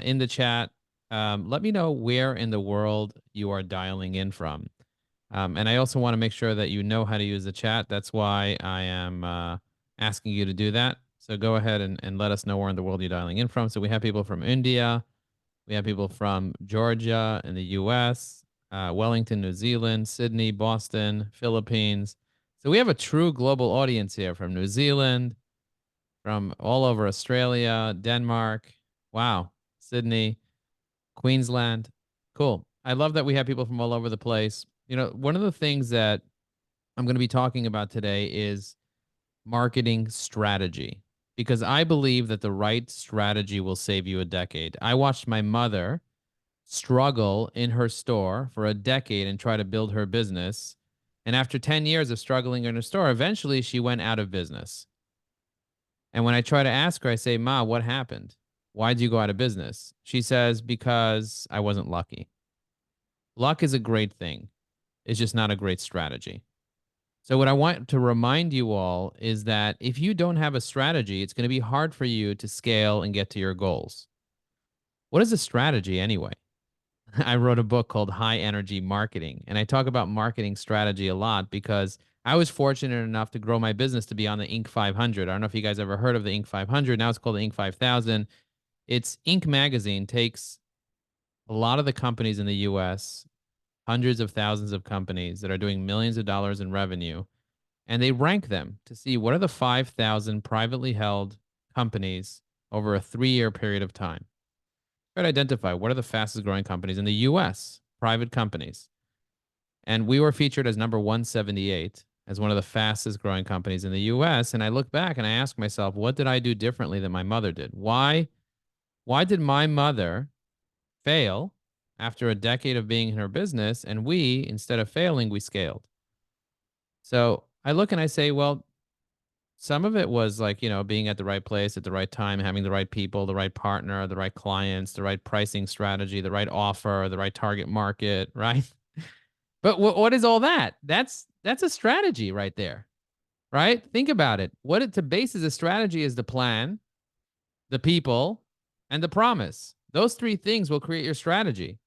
in the chat, let me know where in the world you are dialing in from. And I also want to make sure that you know how to use the chat. That's why I am asking you to do that. So go ahead and let us know where in the world you're dialing in from. So we have people from India. We have people from Georgia in the US, Wellington, New Zealand, Sydney, Boston, Philippines. So we have a true global audience here from New Zealand, from all over Australia, Denmark. Wow. Sydney, Queensland. Cool. I love that we have people from all over the place. You know, one of the things that I'm going to be talking about today is marketing strategy because I believe that the right strategy will save you a decade. I watched my mother struggle in her store for a decade and try to build her business. And after 10 years of struggling in her store, eventually she went out of business. And when I try to ask her, I say, Ma, what happened? Why'd you go out of business? She says, because I wasn't lucky. Luck is a great thing. It's just not a great strategy. So, what I want to remind you all is that if you don't have a strategy, it's going to be hard for you to scale and get to your goals. What is a strategy anyway? I wrote a book called High Energy Marketing, and I talk about marketing strategy a lot because I was fortunate enough to grow my business to be on the Inc. 500. I don't know if you guys ever heard of the Inc. 500. Now it's called the Inc. 5000. It's Inc. magazine takes a lot of the companies in the US, hundreds of thousands of companies that are doing millions of dollars in revenue, and they rank them to see what are the 5,000 privately held companies over a 3-year period of time. Try to identify what are the fastest growing companies in the US, private companies. And we were featured as number 178 as one of the fastest growing companies in the US. And I look back and I ask myself, what did I do differently than my mother did? Why did my mother fail after a decade of being in her business? And we, instead of failing, we scaled. So I look and I say, well, some of it was like, being at the right place at the right time, having the right people, the right partner, the right clients, the right pricing strategy, the right offer, the right target market, right? But what is all that? That's a strategy right there, right? Think about it. What it to base as a strategy is the plan, the people, and the promise. Those three things will create your strategy.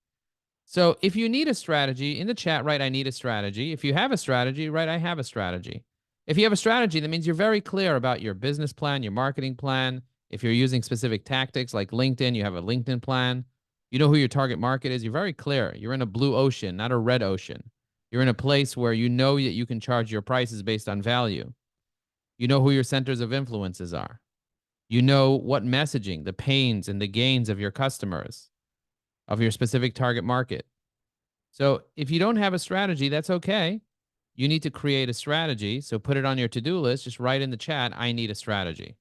So if you need a strategy, in the chat, write, I need a strategy. If you have a strategy, write, I have a strategy. If you have a strategy, that means you're very clear about your business plan, your marketing plan. If you're using specific tactics like LinkedIn, you have a LinkedIn plan. You know who your target market is. You're very clear. You're in a blue ocean, not a red ocean. You're in a place where you know that you can charge your prices based on value. You know who your centers of influences are. You know what messaging, the pains and the gains of your customers, of your specific target market. So if you don't have a strategy, that's okay. You need to create a strategy. So put it on your to-do list. Just write in the chat, I need a strategy.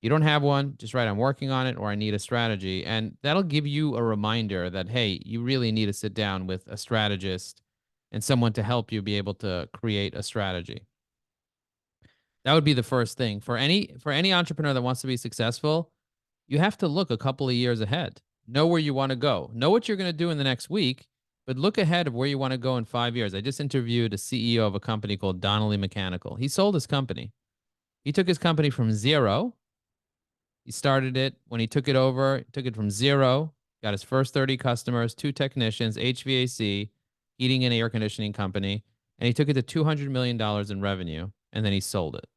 You don't have one, just write, I'm working on it, or I need a strategy. And that'll give you a reminder that, hey, you really need to sit down with a strategist and someone to help you be able to create a strategy. That would be the first thing. For any entrepreneur that wants to be successful, you have to look a couple of years ahead. Know where you want to go. Know what you're going to do in the next week, but look ahead of where you want to go in 5 years. I just interviewed a CEO of a company called Donnelly Mechanical. He sold his company. He took his company from zero. He started it when he took it over, took it from zero, got his first 30 customers, 2 technicians, HVAC, heating and air conditioning company, and he took it to $200 million in revenue, and then he sold it.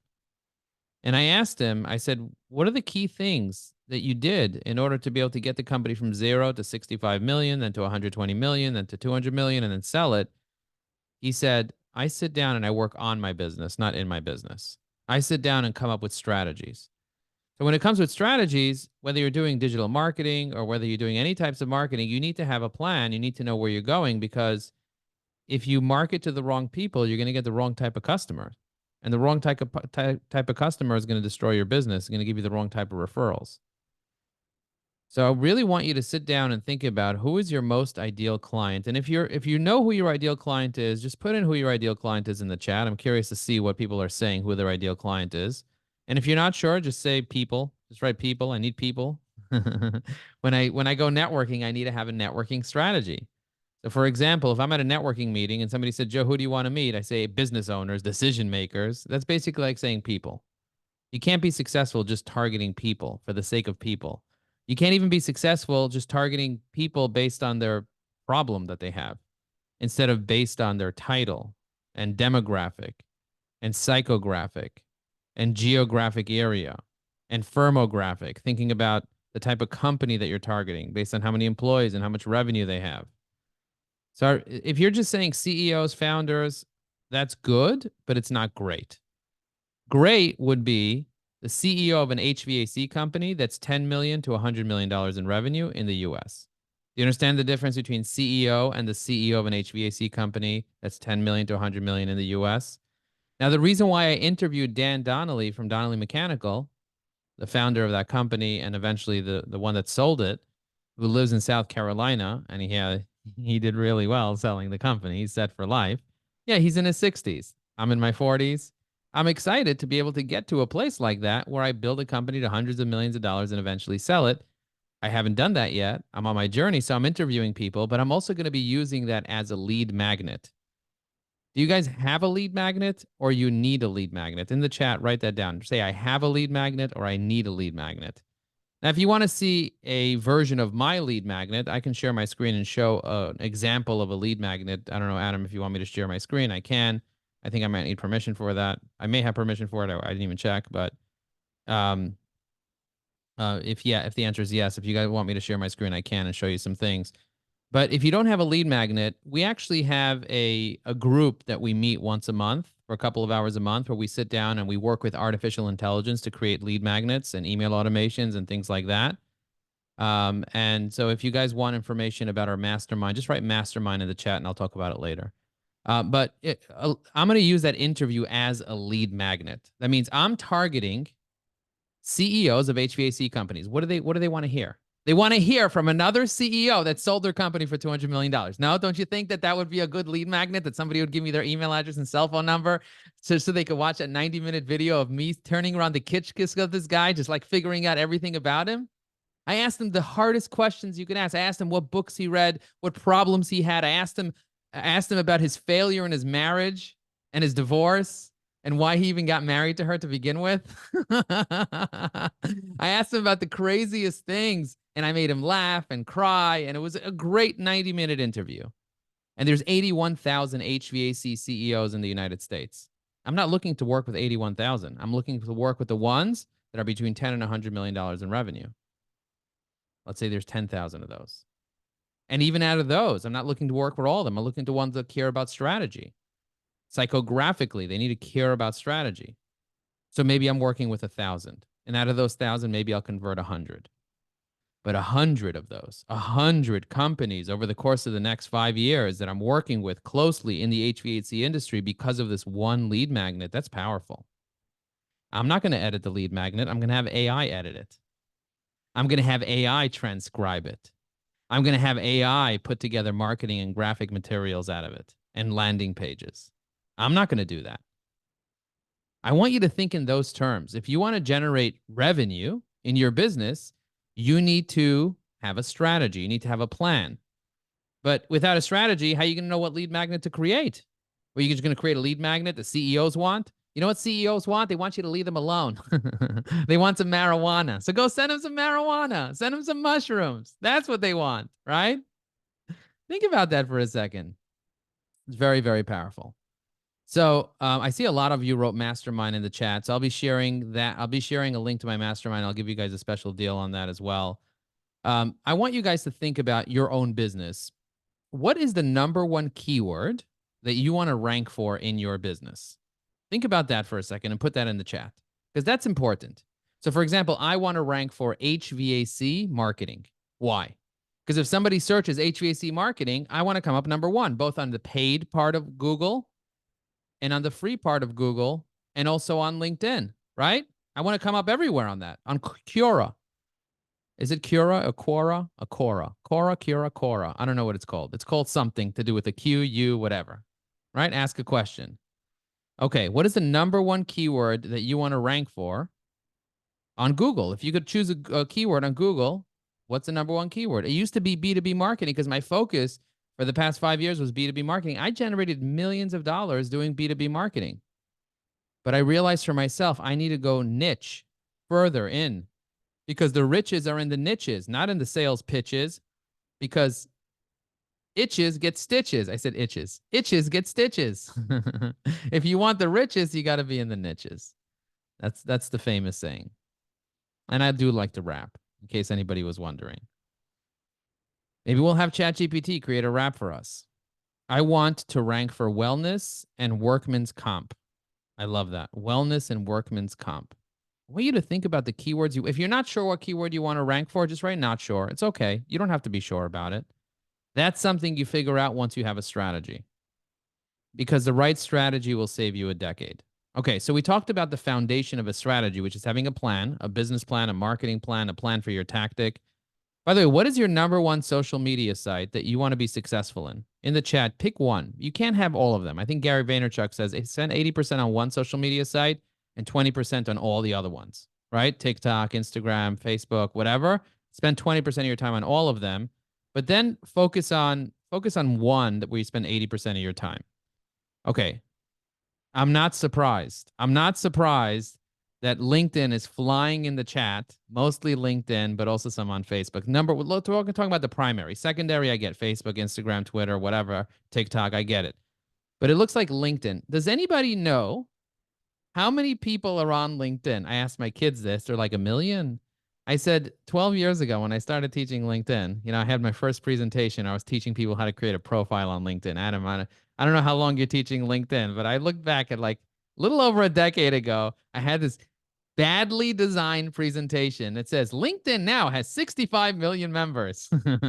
And I asked him, I said, what are the key things that you did in order to be able to get the company from zero to 65 million, then to 120 million, then to 200 million, and then sell it? He said, I sit down and I work on my business, not in my business. I sit down and come up with strategies. So when it comes with strategies, whether you're doing digital marketing or whether you're doing any types of marketing, you need to have a plan. You need to know where you're going, because if you market to the wrong people, you're going to get the wrong type of customer. And the wrong type of customer is going to destroy your business. It's going to give you the wrong type of referrals. So I really want you to sit down and think about who is your most ideal client. And if you know who your ideal client is, just put in who your ideal client is in the chat. I'm curious to see what people are saying, who their ideal client is. And if you're not sure, just say people. Just write people. I need people. When I go networking, I need to have a networking strategy. So for example, if I'm at a networking meeting and somebody said, Joe, who do you want to meet? I say business owners, decision makers. That's basically like saying people. You can't be successful just targeting people for the sake of people. You can't even be successful just targeting people based on their problem that they have instead of based on their title and demographic and psychographic and geographic area and firmographic, thinking about the type of company that you're targeting based on how many employees and how much revenue they have. So if you're just saying CEOs, founders, that's good, but it's not great. Great would be the CEO of an HVAC company that's $10 million to $100 million in revenue in the US. Do you understand the difference between CEO and the CEO of an HVAC company that's 10 million to 100 million in the US? Now, the reason why I interviewed Dan Donnelly from Donnelly Mechanical, the founder of that company and eventually the one that sold it, who lives in South Carolina, and he did really well selling the company. He's set for life. Yeah, he's in his 60s. I'm in my 40s. I'm excited to be able to get to a place like that where I build a company to hundreds of millions of dollars and eventually sell it. I haven't done that yet. I'm on my journey, so I'm interviewing people, but I'm also going to be using that as a lead magnet. Do you guys have a lead magnet or you need a lead magnet? In the chat, write that down. Say, I have a lead magnet or I need a lead magnet. Now, if you want to see a version of my lead magnet, I can share my screen and show an example of a lead magnet. I don't know, Adam, if you want me to share my screen, I can. I think I might need permission for that. I may have permission for it. I didn't even check, but if the answer is yes, if you guys want me to share my screen, I can and show you some things. But if you don't have a lead magnet, we actually have a group that we meet once a month for a couple of hours a month where we sit down and we work with artificial intelligence to create lead magnets and email automations and things like that. And so if you guys want information about our mastermind, just write mastermind in the chat and I'll talk about it later. I'm going to use that interview as a lead magnet. That means I'm targeting CEOs of HVAC companies. What do they want to hear? They want to hear from another CEO that sold their company for $200 million. No, don't you think that that would be a good lead magnet, that somebody would give me their email address and cell phone number so they could watch a 90-minute video of me turning around the kitsch of this guy, just like figuring out everything about him? I asked him the hardest questions you can ask. I asked him what books he read, what problems he had. I asked him about his failure in his marriage and his divorce and why he even got married to her to begin with. I asked him about the craziest things, and I made him laugh and cry, and it was a great 90-minute interview. And there's 81,000 HVAC CEOs in the United States. I'm not looking to work with 81,000. I'm looking to work with the ones that are between 10 and $100 million in revenue. Let's say there's 10,000 of those. And even out of those, I'm not looking to work with all of them. I'm looking to ones that care about strategy. Psychographically, they need to care about strategy. So maybe I'm working with 1,000. And out of those 1,000, maybe I'll convert 100. But 100 of those, 100 companies over the course of the next 5 years that I'm working with closely in the HVAC industry because of this one lead magnet, that's powerful. I'm not going to edit the lead magnet. I'm going to have AI edit it. I'm going to have AI transcribe it. I'm going to have AI put together marketing and graphic materials out of it and landing pages. I'm not going to do that. I want you to think in those terms. If you want to generate revenue in your business, you need to have a strategy. You need to have a plan. But without a strategy, how are you going to know what lead magnet to create? Are you just going to create a lead magnet that CEOs want? You know what CEOs want? They want you to leave them alone. They want some marijuana. So go send them some marijuana. Send them some mushrooms. That's what they want, right? Think about that for a second. It's very, very powerful. So I see a lot of you wrote mastermind in the chat. So I'll be sharing that. I'll be sharing a link to my mastermind. I'll give you guys a special deal on that as well. I want you guys to think about your own business. What is the #1 keyword that you want to rank for in your business? Think about that for a second and put that in the chat because that's important. So for example, I want to rank for HVAC marketing. Why? Because if somebody searches HVAC marketing, I want to come up #1, both on the paid part of Google and on the free part of Google and also on LinkedIn, right? I want to come up everywhere on that, on Quora. Is it Quora or Quora? A Quora. Quora, Quora, Quora. I don't know what it's called. It's called something to do with a Q, U, whatever, right? Ask a question. Okay, what is the #1 keyword that you want to rank for on Google? If you could choose a keyword on Google, what's the #1 keyword? It used to be B2B marketing because my focus for the past 5 years was B2B marketing. I generated millions of dollars doing B2B marketing. But I realized for myself, I need to go niche further in because the riches are in the niches, not in the sales pitches, because itches get stitches. I said itches. Itches get stitches. If you want the riches, you got to be in the niches. That's the famous saying. And I do like to rap, in case anybody was wondering. Maybe we'll have ChatGPT create a rap for us. I want to rank for wellness and workman's comp. I love that. Wellness and workman's comp. I want you to think about the keywords if you're not sure what keyword you want to rank for, just write not sure. It's okay. You don't have to be sure about it. That's something you figure out once you have a strategy, because the right strategy will save you a decade. Okay, so we talked about the foundation of a strategy, which is having a plan, a business plan, a marketing plan, a plan for your tactic. By the way, what is your number one social media site that you want to be successful in? In the chat, pick one. You can't have all of them. I think Gary Vaynerchuk says spend 80% on one social media site and 20% on all the other ones, right? TikTok, Instagram, Facebook, whatever. Spend 20% of your time on all of them, but then focus on one that where you spend 80% of your time. Okay. I'm not surprised. I'm not surprised that LinkedIn is flying in the chat, mostly LinkedIn, but also some on Facebook. We're talking about the primary. Secondary, I get Facebook, Instagram, Twitter, whatever, TikTok, I get it. But it looks like LinkedIn. Does anybody know how many people are on LinkedIn? I asked my kids this. They're like 1 million. I said 12 years ago when I started teaching LinkedIn, I had my first presentation. I was teaching people how to create a profile on LinkedIn. Adam, I don't know how long you're teaching LinkedIn, but I looked back at like a little over a decade ago. I had this badly designed presentation. It says LinkedIn now has 65 million members. I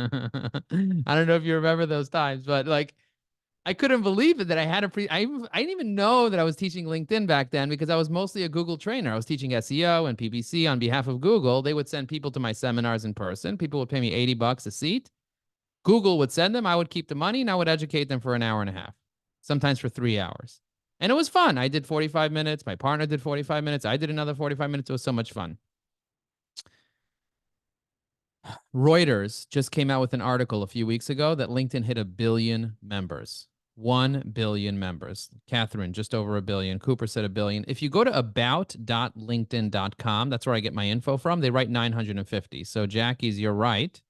don't know if you remember those times, but like I couldn't believe it that I had I didn't even know that I was teaching LinkedIn back then, because I was mostly a Google trainer. I was teaching SEO and PPC on behalf of Google. They would send people to my seminars in person. People would pay me $80 a seat. Google would send them. I would keep the money, and I would educate them for an hour and a half, sometimes for 3 hours. And it was fun. I did 45 minutes. My partner did 45 minutes. I did another 45 minutes. It was so much fun. Reuters just came out with an article a few weeks ago that LinkedIn hit 1 billion members. 1 billion members. Catherine, just over 1 billion. Cooper said 1 billion. If you go to about.linkedin.com, that's where I get my info from. They write 950. So Jackie's, you're right.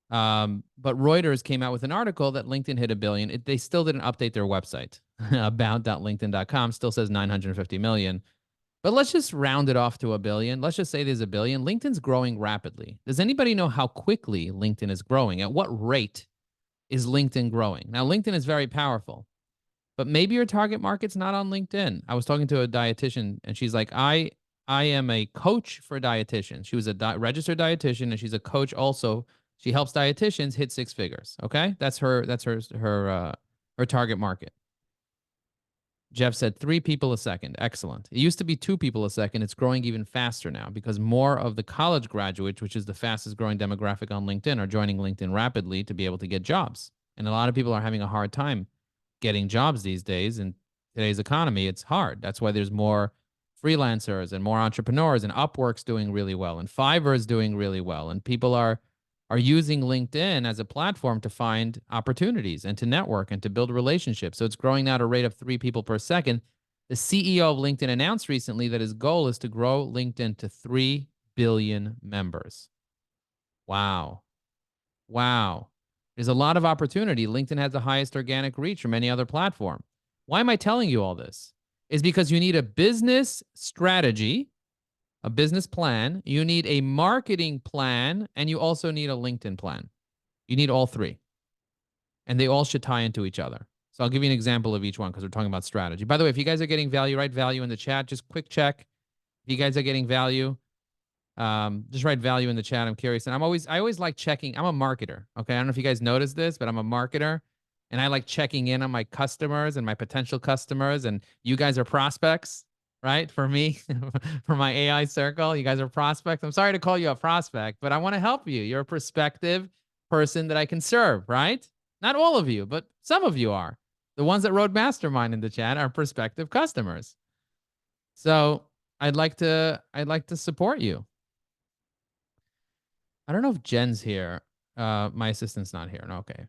But Reuters came out with an article that LinkedIn hit 1 billion. They still didn't update their website. About.linkedin.com still says 950 million. But let's just round it off to 1 billion. Let's just say there's 1 billion. LinkedIn's growing rapidly. Does anybody know how quickly LinkedIn is growing? At what rate is LinkedIn growing? Now, LinkedIn is very powerful, but maybe your target market's not on LinkedIn. I was talking to a dietitian, and she's like, I am a coach for dietitians. She was a registered dietitian, and she's a coach also. She helps dietitians hit 6 figures. Okay, that's her target market. Jeff said 3 people a second. Excellent. It used to be 2 people a second. It's growing even faster now because more of the college graduates, which is the fastest growing demographic on LinkedIn, are joining LinkedIn rapidly to be able to get jobs. And a lot of people are having a hard time getting jobs these days. In today's economy, it's hard. That's why there's more freelancers and more entrepreneurs, and Upwork's doing really well, and Fiverr's doing really well. And people are using LinkedIn as a platform to find opportunities and to network and to build relationships. So it's growing at a rate of 3 people per second. The CEO of LinkedIn announced recently that his goal is to grow LinkedIn to 3 billion members. Wow. Wow. There's a lot of opportunity. LinkedIn has the highest organic reach from any other platform. Why am I telling you all this? It's because you need a business strategy, a business plan, you need a marketing plan, and you also need a LinkedIn plan. You need all 3. And they all should tie into each other. So I'll give you an example of each one because we're talking about strategy. By the way, if you guys are getting value, write value in the chat. Just quick check. If you guys are getting value, just write value in the chat. I'm curious. And I always like checking. I'm a marketer. Okay. I don't know if you guys noticed this, but I'm a marketer. And I like checking in on my customers and my potential customers. And you guys are prospects. Right? For me, for my AI circle, you guys are prospects. I'm sorry to call you a prospect, but I want to help you. You're a prospective person that I can serve, right? Not all of you, but some of you are. The ones that wrote mastermind in the chat are prospective customers. So I'd like to support you. I don't know if Jen's here. My assistant's not here. No, okay.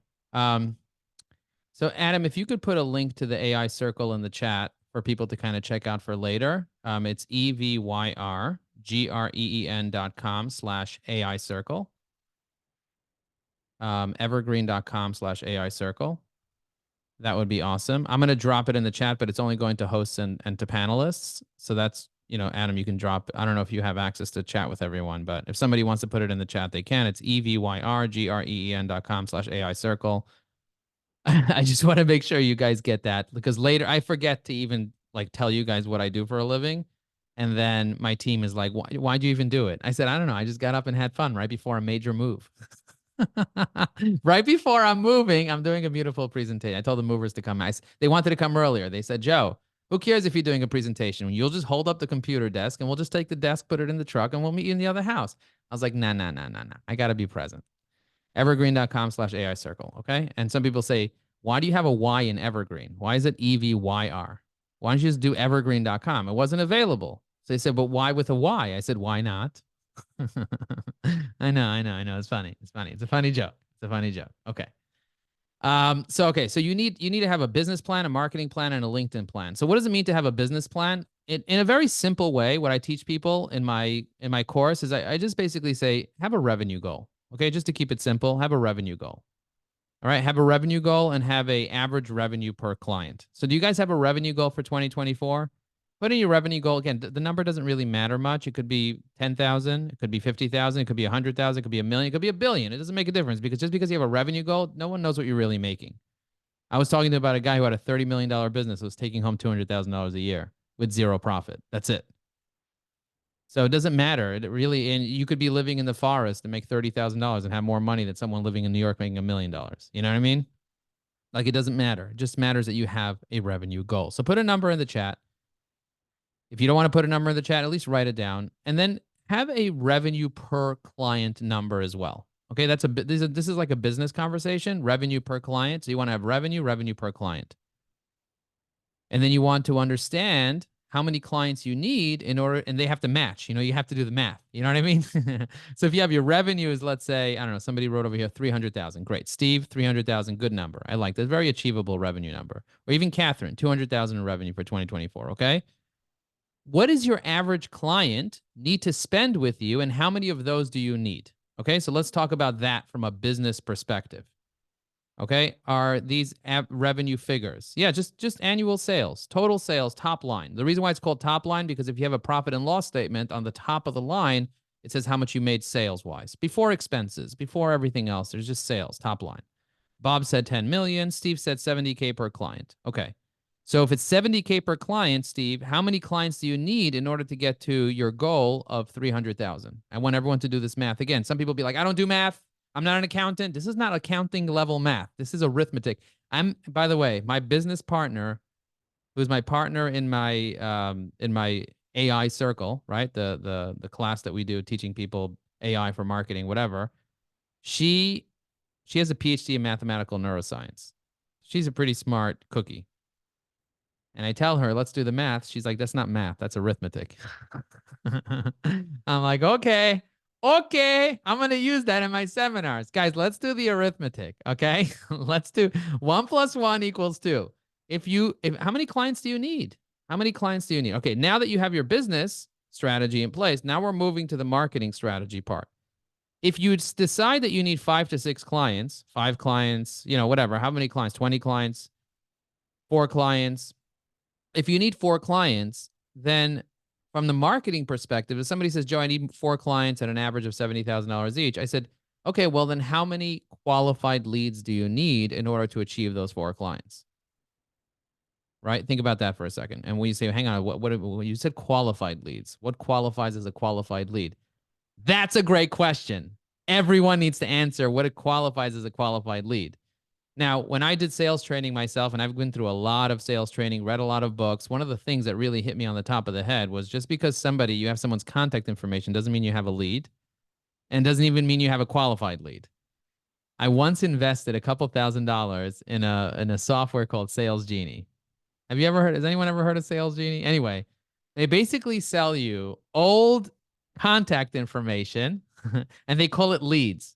So Adam, if you could put a link to the AI circle in the chat for people to kind of check out for later. It's EVYR. GREEN.com/AI circle. Evergreen.com/AI circle. That would be awesome. I'm going to drop it in the chat, but it's only going to hosts and to panelists. So that's, Adam, you can drop. I don't know if you have access to chat with everyone, but if somebody wants to put it in the chat, they can. It's EVYRGREEN.com/AI circle. I just want to make sure you guys get that, because later I forget to even tell you guys what I do for a living. And then my team is like, why'd you even do it? I said, I don't know. I just got up and had fun right before a major move. Right before I'm moving, I'm doing a beautiful presentation. I told the movers to come. They wanted to come earlier. They said, Joe, who cares if you're doing a presentation? You'll just hold up the computer desk and we'll just take the desk, put it in the truck, and we'll meet you in the other house. I was like, nah. I got to be present. Evergreen.com/AI circle. Okay. And some people say, why do you have a Y in Evergreen? Why is it EVYR? Why don't you just do evergreen.com? It wasn't available. So they said, but why with a Y? I said, why not? I know. It's funny. It's a funny joke. Okay. So you need to have a business plan, a marketing plan, and a LinkedIn plan. So what does it mean to have a business plan? In a very simple way, what I teach people in my course is I just basically say, have a revenue goal. Okay, just to keep it simple, have a revenue goal. All right, have a revenue goal and have a average revenue per client. So do you guys have a revenue goal for 2024? Put in your revenue goal. Again, the number doesn't really matter much. It could be 10,000, it could be 50,000, it could be 100,000, it could be $1 million, it could be $1 billion. It doesn't make a difference, because just because you have a revenue goal, no one knows what you're really making. I was talking about a guy who had a $30 million business, was taking home $200,000 a year with zero profit. That's it. So it doesn't matter. It really, and you could be living in the forest and make $30,000 and have more money than someone living in New York making $1 million. You know what I mean? It doesn't matter. It just matters that you have a revenue goal. So put a number in the chat. If you don't want to put a number in the chat, at least write it down, and then have a revenue per client number as well. Okay, this is like a business conversation. Revenue per client. So you want to have revenue per client, and then you want to understand how many clients you need in order, and they have to match. You have to do the math. You know what I mean? So if you have your revenue is, let's say, I don't know, somebody wrote over here 300,000. Great, Steve, 300,000, good number. I like that. Very achievable revenue number. Or even Catherine, 200,000 in revenue for 2024. Okay. What does your average client need to spend with you, and how many of those do you need? Okay, so let's talk about that from a business perspective. Okay, are these revenue figures? Yeah, just annual sales, total sales, top line. The reason why it's called top line, because if you have a profit and loss statement on the top of the line, it says how much you made sales-wise, before expenses, before everything else. There's just sales, top line. Bob said 10 million. Steve said 70K per client. Okay. So if it's 70K per client, Steve, how many clients do you need in order to get to your goal of 300,000? I want everyone to do this math. Again, some people be like, I don't do math. I'm not an accountant. This is not accounting level math. This is arithmetic. By the way, my business partner, who's my partner in my AI circle, right? The class that we do teaching people AI for marketing, whatever. She has a PhD in mathematical neuroscience. She's a pretty smart cookie. And I tell her, let's do the math. She's like, that's not math. That's arithmetic. I'm like, okay. I'm going to use that in my seminars. Guys, let's do the arithmetic. Okay. Let's do 1 + 1 = 2. How many clients do you need? Okay. Now that you have your business strategy in place, now we're moving to the marketing strategy part. If you decide that you need 5 to 6 clients, 5 clients, whatever, how many clients, 20 clients, 4 clients, if you need 4 clients, then from the marketing perspective, if somebody says, Joe, I need 4 clients at an average of $70,000 each, I said, okay, well, then how many qualified leads do you need in order to achieve those 4 clients? Right? Think about that for a second. And when you say, hang on, what you said qualified leads, what qualifies as a qualified lead? That's a great question. Everyone needs to answer what it qualifies as a qualified lead. Now, when I did sales training myself, and I've been through a lot of sales training, read a lot of books, one of the things that really hit me on the top of the head was just because you have someone's contact information doesn't mean you have a lead, and doesn't even mean you have a qualified lead. I once invested a couple $1,000s in a software called Sales Genie. Has anyone ever heard of Sales Genie? Anyway, they basically sell you old contact information and they call it leads.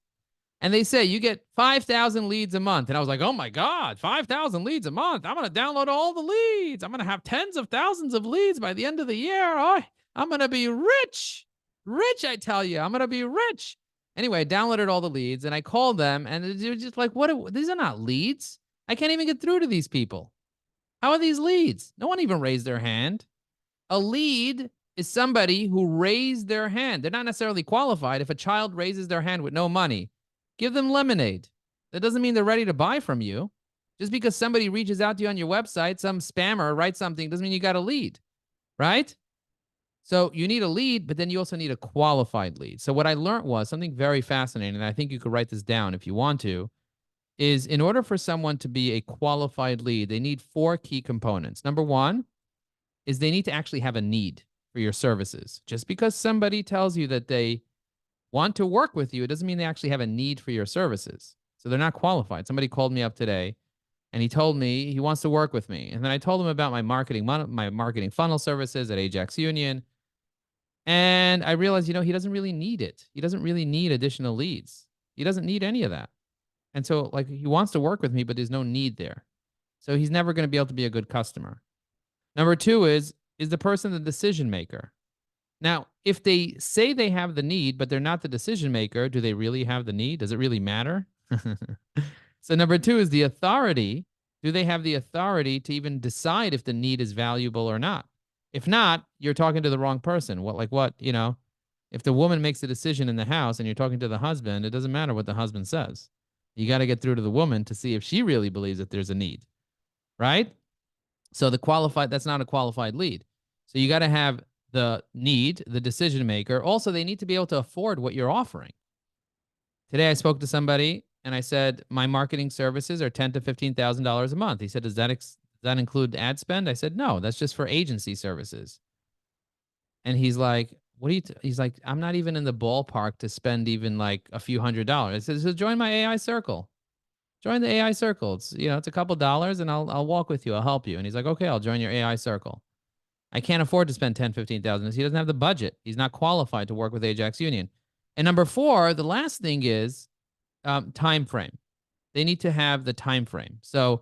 And they say you get 5,000 leads a month. And I was like, oh my God, 5,000 leads a month. I'm going to download all the leads. I'm going to have tens of thousands of leads by the end of the year. Oh, I'm going to be rich. Rich, I tell you, I'm going to be rich. Anyway, I downloaded all the leads and I called them and they're just like, these are not leads. I can't even get through to these people. How are these leads? No one even raised their hand. A lead is somebody who raised their hand. They're not necessarily qualified. If a child raises their hand with no money, give them lemonade. That doesn't mean they're ready to buy from you. Just because somebody reaches out to you on your website, some spammer writes something, doesn't mean you got a lead, right? So you need a lead, but then you also need a qualified lead. So what I learned was something very fascinating, and I think you could write this down if you want to, is in order for someone to be a qualified lead, they need 4 key components. Number 1 is they need to actually have a need for your services. Just because somebody tells you that they want to work with you, it doesn't mean they actually have a need for your services. So they're not qualified. Somebody called me up today and he told me he wants to work with me. And then I told him about my marketing funnel services at Ajax Union. And I realized, he doesn't really need it. He doesn't really need additional leads. He doesn't need any of that. And so like he wants to work with me, but there's no need there. So he's never going to be able to be a good customer. Number 2 is the person the decision maker? Now, if they say they have the need, but they're not the decision maker, do they really have the need? Does it really matter? So number 2 is the authority. Do they have the authority to even decide if the need is valuable or not? If not, you're talking to the wrong person. If the woman makes a decision in the house and you're talking to the husband, it doesn't matter what the husband says. You got to get through to the woman to see if she really believes that there's a need, right? So that's not a qualified lead. So you got to have the need, the decision maker. Also, they need to be able to afford what you're offering. Today, I spoke to somebody and I said, my marketing services are $10,000 to $15,000 a month. He said, does that include ad spend? I said, no, that's just for agency services. And he's like, he's like, I'm not even in the ballpark to spend even like a few $100s. I said, so join my AI circle. Join the AI circle. It's a couple dollars and I'll walk with you. I'll help you. And he's like, okay, I'll join your AI circle. I can't afford to spend 10, 15,000. He doesn't have the budget. He's not qualified to work with Ajax Union. And number 4, the last thing is time frame. They need to have the time frame. So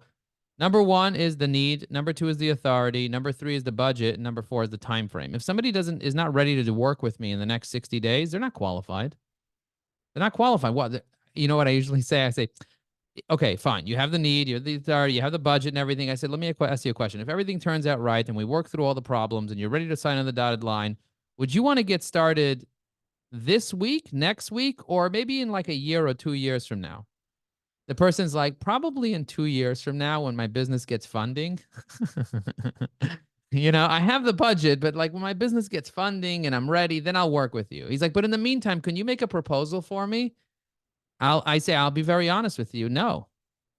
number 1 is the need. Number 2 is the authority. Number 3 is the budget. And number 4 is the time frame. If somebody is not ready to work with me in the next 60 days, they're not qualified. They're not qualified. What? You know what I usually say? I say, okay, fine. You have the need, you have the authority, you have the budget and everything. I said, let me ask you a question. If everything turns out right and we work through all the problems and you're ready to sign on the dotted line, would you want to get started this week, next week, or maybe in like a year or 2 years from now? The person's like, probably in 2 years from now when my business gets funding. I have the budget, but like when my business gets funding and I'm ready, then I'll work with you. He's like, but in the meantime, can you make a proposal for me? I say, I'll be very honest with you. No.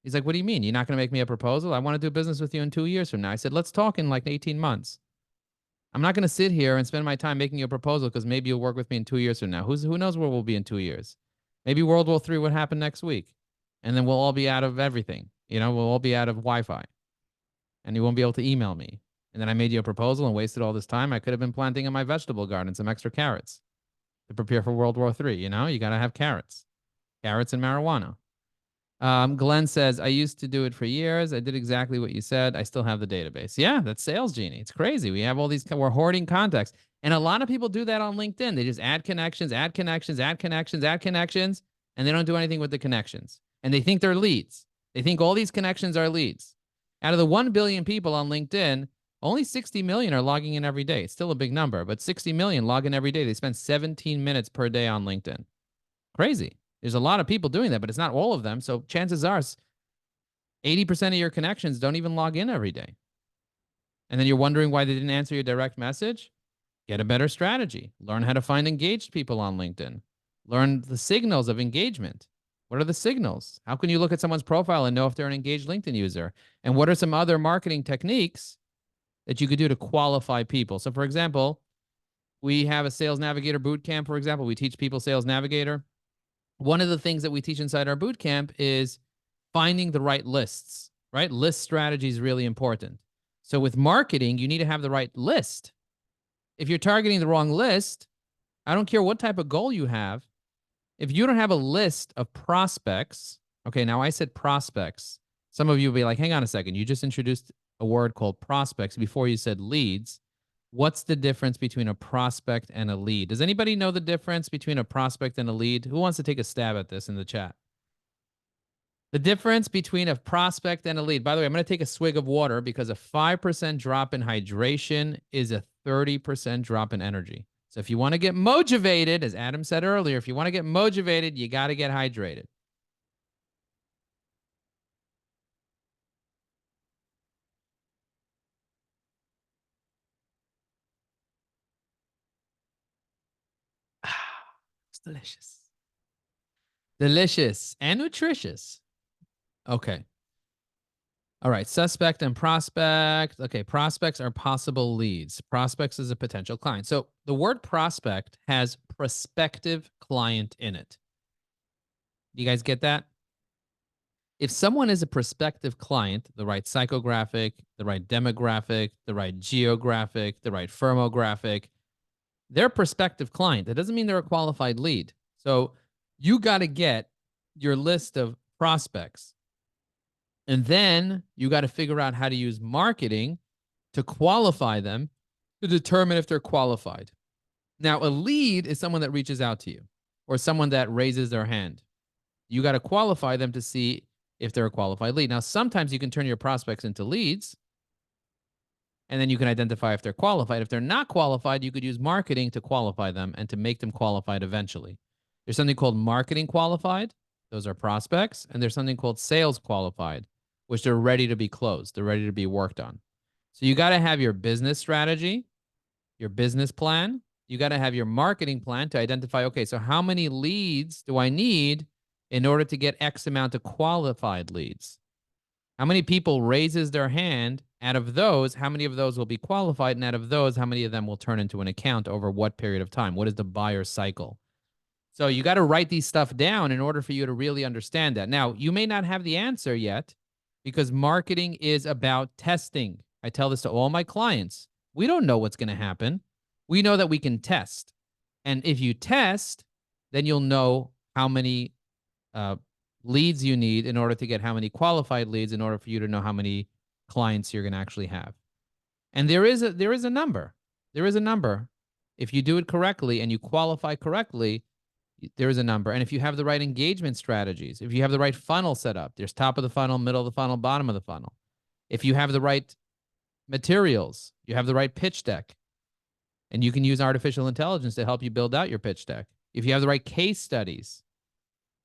He's like, what do you mean? You're not going to make me a proposal? I want to do business with you in 2 years from now. I said, let's talk in like 18 months. I'm not going to sit here and spend my time making you a proposal because maybe you'll work with me in 2 years from now. Who knows where we'll be in 2 years? Maybe World War III would happen next week. And then we'll all be out of everything. We'll all be out of Wi-Fi. And you won't be able to email me. And then I made you a proposal and wasted all this time. I could have been planting in my vegetable garden some extra carrots to prepare for World War III. You got to have carrots and marijuana. Glenn says, I used to do it for years. I did exactly what you said. I still have the database. Yeah, that's Sales Genie. It's crazy. We have all these, we're hoarding contacts. And a lot of people do that on LinkedIn. They just add connections, and they don't do anything with the connections. And they think they're leads. They think all these connections are leads. Out of the 1 billion people on LinkedIn, only 60 million are logging in every day. It's still a big number, but 60 million log in every day. They spend 17 minutes per day on LinkedIn. Crazy. There's a lot of people doing that, but it's not all of them. So chances are 80% of your connections don't even log in every day. And then you're wondering why they didn't answer your direct message. Get a better strategy. Learn how to find engaged people on LinkedIn. Learn the signals of engagement. What are the signals? How can you look at someone's profile and know if they're an engaged LinkedIn user? And what are some other marketing techniques that you could do to qualify people? So for example, we have a Sales Navigator bootcamp, for example. We teach people Sales Navigator. One of the things that we teach inside our bootcamp is finding the right lists, right? List strategy is really important. So with marketing, you need to have the right list. If you're targeting the wrong list, I don't care what type of goal you have. If you don't have a list of prospects, okay, now I said prospects. Some of you will be like, hang on a second. You just introduced a word called prospects before you said leads. What's the difference between a prospect and a lead? Does anybody know the difference between a prospect and a lead? Who wants to take a stab at this in the chat? The difference between a prospect and a lead. By the way, I'm going to take a swig of water because a 5% drop in hydration is a 30% drop in energy. So if you want to get motivated, as Adam said earlier, if you want to get motivated, you got to get hydrated. It's delicious. Delicious and nutritious. Okay. All right. Suspect and prospect. Okay. Prospects are possible leads. Prospects is a potential client. So the word prospect has prospective client in it. You guys get that? If someone is a prospective client, the right psychographic, the right demographic, the right geographic, the right firmographic, they're a prospective client. That doesn't mean they're a qualified lead. So you got to get your list of prospects. And then you got to figure out how to use marketing to qualify them to determine if they're qualified. Now, a lead is someone that reaches out to you or someone that raises their hand. You got to qualify them to see if they're a qualified lead. Now, sometimes you can turn your prospects into leads, and then you can identify if they're qualified. If they're not qualified, you could use marketing to qualify them and to make them qualified eventually. There's something called marketing qualified. Those are prospects. And there's something called sales qualified, which they're ready to be closed. They're ready to be worked on. So you got to have your business strategy, your business plan. You got to have your marketing plan to identify, okay, so how many leads do I need in order to get X amount of qualified leads? How many people raises their hand? Out of those, how many of those will be qualified? And out of those, how many of them will turn into an account over what period of time? What is the buyer cycle? So you got to write these stuff down in order for you to really understand that. Now, you may not have the answer yet because marketing is about testing. I tell this to all my clients. We don't know what's going to happen. We know that we can test. And if you test, then you'll know how many leads you need in order to get how many qualified leads in order for you to know how many clients you're going to actually have. And there is a number. There is a number. If you do it correctly and you qualify correctly, there is a number. And if you have the right engagement strategies, if you have the right funnel set up, there's top of the funnel, middle of the funnel, bottom of the funnel. If you have the right materials, you have the right pitch deck, and you can use artificial intelligence to help you build out your pitch deck. If you have the right case studies,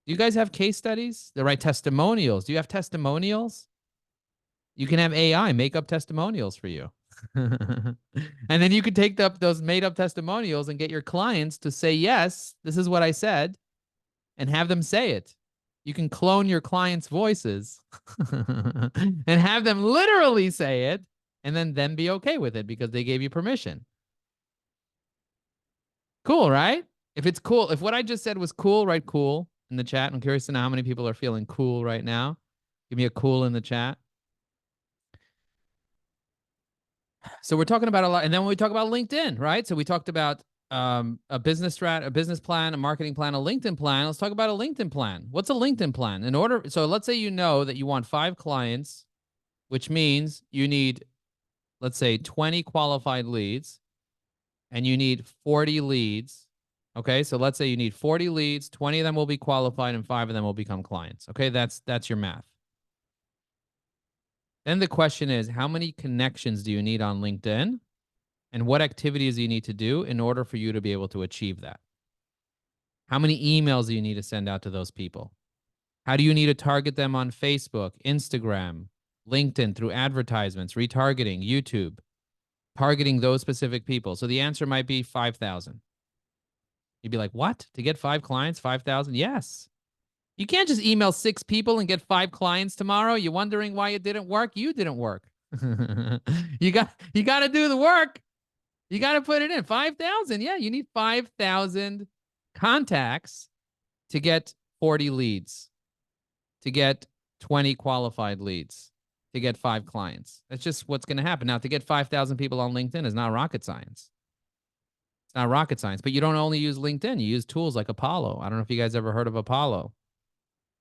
do you guys have case studies? The right testimonials. Do you have testimonials? You can have AI make up testimonials for you. And then you could take those made up testimonials and get your clients to say, yes, this is what I said, and have them say it. You can clone your clients' voices and have them literally say it, and then be okay with it because they gave you permission. Cool, right? If it's cool, if what I just said was cool, write cool in the chat. I'm curious to know how many people are feeling cool right now. Give me a cool in the chat. So we're talking about a lot, and then when we talk about LinkedIn, right? So we talked about a business plan, a marketing plan, a LinkedIn plan. Let's talk about a LinkedIn plan. What's a LinkedIn plan? So let's say you know that you want 5 clients, which means you need, let's say, 20 qualified leads, and you need 40 leads. Okay, so let's say you need 40 leads, 20 of them will be qualified, and 5 of them will become clients. Okay, that's your math. Then the question is, how many connections do you need on LinkedIn? And what activities do you need to do in order for you to be able to achieve that? How many emails do you need to send out to those people? How do you need to target them on Facebook, Instagram, LinkedIn through advertisements, retargeting, YouTube, targeting those specific people? So the answer might be 5,000. You'd be like, what? To get 5 clients, 5,000? Yes. You can't just email 6 people and get 5 clients tomorrow. You're wondering why it didn't work? You didn't work. You got to do the work. You got to put it in. 5,000. Yeah, you need 5,000 contacts to get 40 leads, to get 20 qualified leads, to get 5 clients. That's just what's going to happen. Now, to get 5,000 people on LinkedIn is not rocket science. It's not rocket science, but you don't only use LinkedIn. You use tools like Apollo. I don't know if you guys ever heard of Apollo.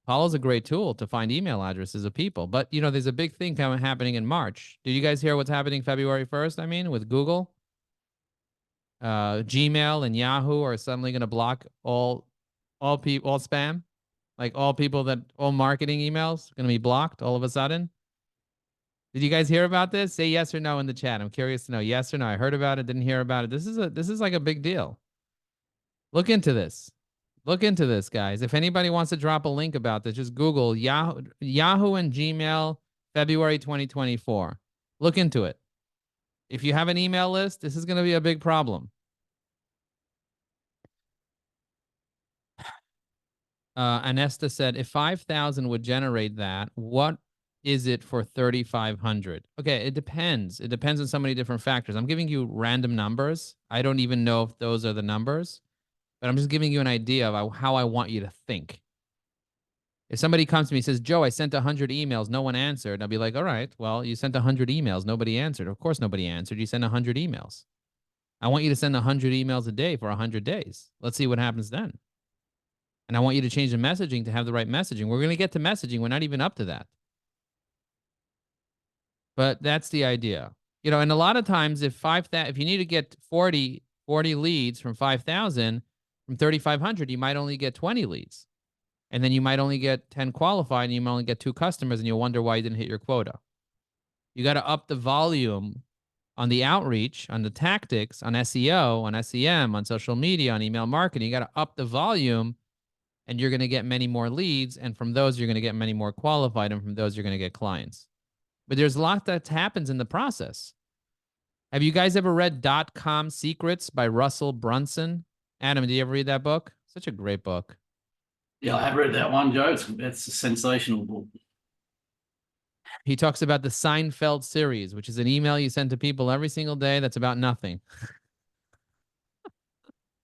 Apollo's a great tool to find email addresses of people. But, there's a big thing happening in March. Did you guys hear what's happening February 1st, with Google? Gmail and Yahoo are suddenly going to block all people, all spam, like all marketing emails going to be blocked all of a sudden. Did you guys hear about this? Say yes or no in the chat. I'm curious to know. Yes or no? I heard about it, didn't hear about it. This is like a big deal. Look into this. Look into this, guys. If anybody wants to drop a link about this, just Google Yahoo and Gmail February 2024. Look into it. If you have an email list, this is going to be a big problem. Anesta said, if 5,000 would generate that, what is it for 3,500? Okay, it depends. It depends on so many different factors. I'm giving you random numbers. I don't even know if those are the numbers, but I'm just giving you an idea of how I want you to think. If somebody comes to me and says, Joe, I sent 100 emails, no one answered, I'll be like, all right, well, you sent 100 emails, nobody answered. Of course, nobody answered. You sent 100 emails. I want you to send 100 emails a day for 100 days. Let's see what happens then. And I want you to change the messaging to have the right messaging. We're going to get to messaging. We're not even up to that. But that's the idea. You know, and a lot of times if you need to get 40 leads from 5,000, from 3,500, you might only get 20 leads. And then you might only get 10 qualified and you might only get 2 customers and you'll wonder why you didn't hit your quota. You got to up the volume on the outreach, on the tactics, on SEO, on SEM, on social media, on email marketing. You got to up the volume and you're going to get many more leads. And from those, you're going to get many more qualified. And from those, you're going to get clients. But there's a lot that happens in the process. Have you guys ever read .com Secrets by Russell Brunson? Adam, did you ever read that book? Such a great book. Yeah, I have read that one, Joe. It's a sensational book. He talks about the Seinfeld series, which is an email you send to people every single day that's about nothing.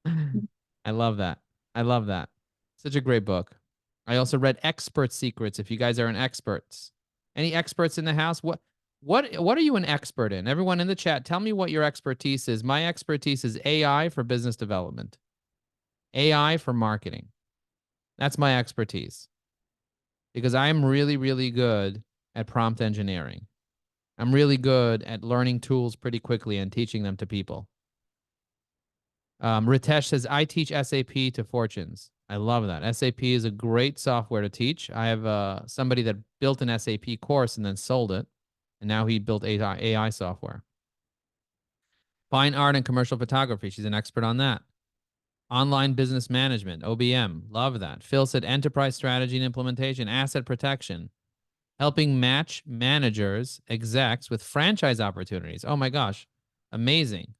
I love that. I love that. Such a great book. I also read Expert Secrets, if you guys are an experts. Any experts in the house? What are you an expert in? Everyone in the chat, tell me what your expertise is. My expertise is AI for business development. AI for marketing. That's my expertise. Because I am really, really good at prompt engineering. I'm really good at learning tools pretty quickly and teaching them to people. Ritesh says, I teach SAP to fortunes. I love that. SAP is a great software to teach. I have somebody that built an SAP course and then sold it. And now he built AI software. Fine art and commercial photography. She's an expert on that. Online business management, OBM. Love that. Phil said enterprise strategy and implementation, asset protection, helping match managers, execs with franchise opportunities. Oh my gosh. Amazing.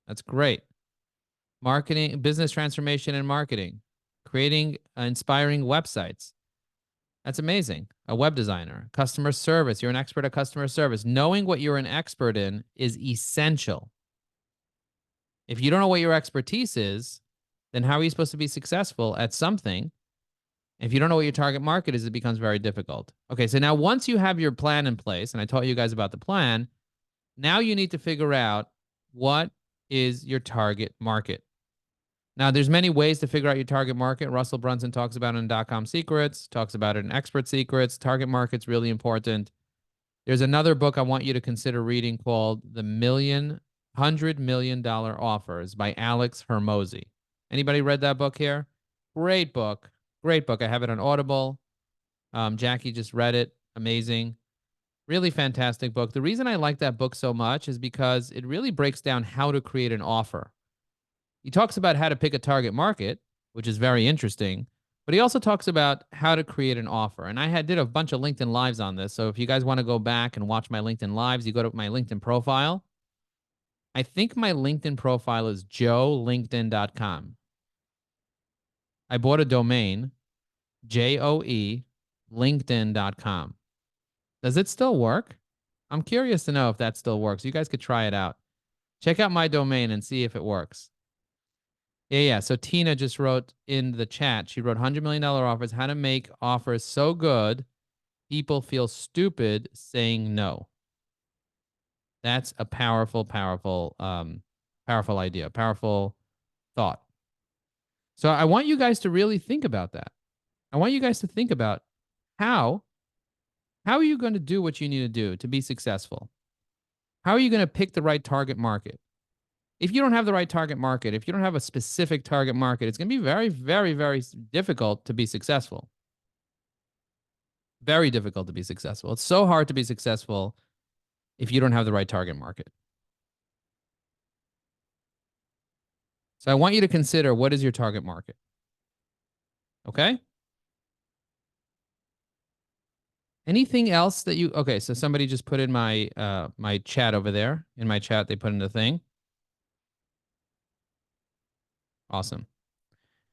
That's great. Marketing, business transformation and marketing, creating inspiring websites. That's amazing. A web designer, customer service. You're an expert at customer service. Knowing what you're an expert in is essential. If you don't know what your expertise is, then how are you supposed to be successful at something? If you don't know what your target market is, it becomes very difficult. Okay, so now once you have your plan in place, and I taught you guys about the plan, now you need to figure out what is your target market. Now, there's many ways to figure out your target market. Russell Brunson talks about it in .com Secrets, talks about it in Expert Secrets. Target market's really important. There's another book I want you to consider reading called The $100 Million Offers by Alex Hormozi. Anybody read that book here? Great book. Great book. I have it on Audible. Jackie just read it. Amazing. Really fantastic book. The reason I like that book so much is because it really breaks down how to create an offer. He talks about how to pick a target market, which is very interesting, but he also talks about how to create an offer. And I did a bunch of LinkedIn Lives on this. So if you guys want to go back and watch my LinkedIn Lives, you go to my LinkedIn profile. I think my LinkedIn profile is joelinkedin.com. I bought a domain, JOE, LinkedIn.com. Does it still work? I'm curious to know if that still works. You guys could try it out. Check out my domain and see if it works. Yeah. So Tina just wrote in the chat. She wrote $100 million offers, how to make offers so good people feel stupid saying no. That's a powerful, powerful idea, powerful thought. So I want you guys to really think about that. I want you guys to think about how are you going to do what you need to do to be successful? How are you going to pick the right target market? If you don't have the right target market, if you don't have a specific target market, it's going to be very, very, very difficult to be successful. Very difficult to be successful. It's so hard to be successful if you don't have the right target market. So I want you to consider, what is your target market? Okay? Anything else that you, okay, so somebody just put in my my chat over there. In my chat, they put in the thing. Awesome.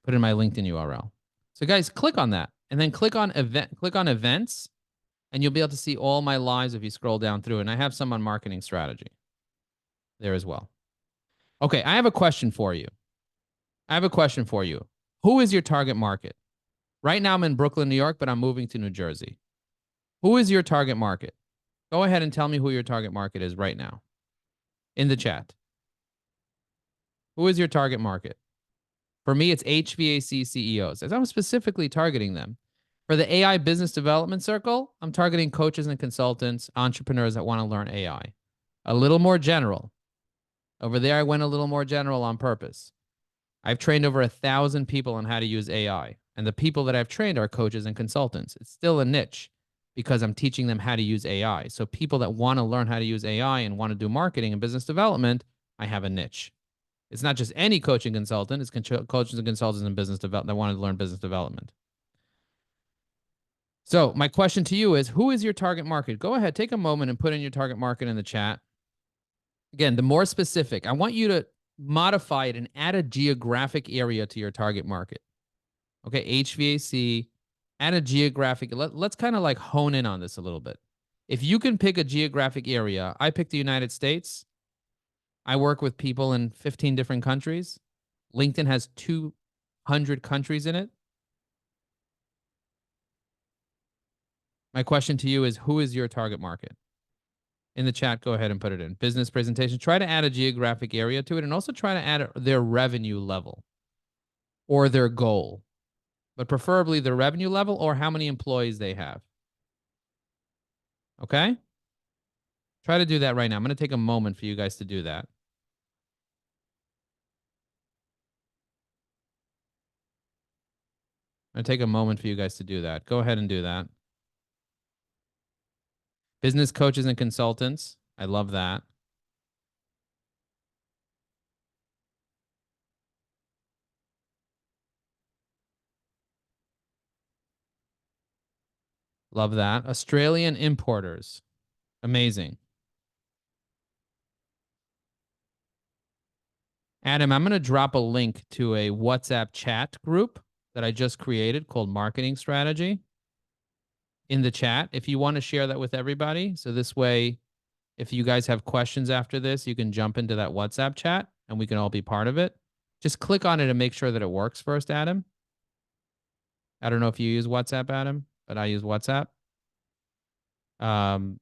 Put in my LinkedIn URL. So guys, click on that and then click on events, and you'll be able to see all my lives if you scroll down through. And I have some on marketing strategy there as well. Okay, I have a question for you. Who is your target market? Right now I'm in Brooklyn, New York, but I'm moving to New Jersey. Who is your target market? Go ahead and tell me who your target market is right now in the chat. Who is your target market? For me, it's HVAC CEOs, as I'm specifically targeting them. For the AI Business Development Circle, I'm targeting coaches and consultants, entrepreneurs that want to learn AI. A little more general. Over there, I went a little more general on purpose. I've trained over 1,000 people on how to use AI, and the people that I've trained are coaches and consultants. It's still a niche because I'm teaching them how to use AI. So people that want to learn how to use AI and want to do marketing and business development, I have a niche. It's not just any coaching consultant. It's coaches and consultants in business development that want to learn business development. So my question to you is, who is your target market? Go ahead, take a moment and put in your target market in the chat. Again, the more specific, I want you to modify it and add a geographic area to your target market. Okay, HVAC, add a geographic. Let's kind of like hone in on this a little bit. If you can pick a geographic area, I picked the United States. I work with people in 15 different countries. LinkedIn has 200 countries in it. My question to you is, who is your target market? In the chat, go ahead and put it in. Business presentation. Try to add a geographic area to it, and also try to add their revenue level or their goal, but preferably their revenue level or how many employees they have. Okay? Try to do that right now. I'm going to take a moment for you guys to do that. I'm going to take a moment for you guys to do that. Go ahead and do that. Business coaches and consultants. I love that. Love that. Australian importers. Amazing. Adam, I'm going to drop a link to a WhatsApp chat group that I just created called Marketing Strategy in the chat if you want to share that with everybody. So this way, if you guys have questions after this, you can jump into that WhatsApp chat and we can all be part of it. Just click on it and make sure that it works first, Adam. I don't know if you use WhatsApp, Adam, but I use WhatsApp. And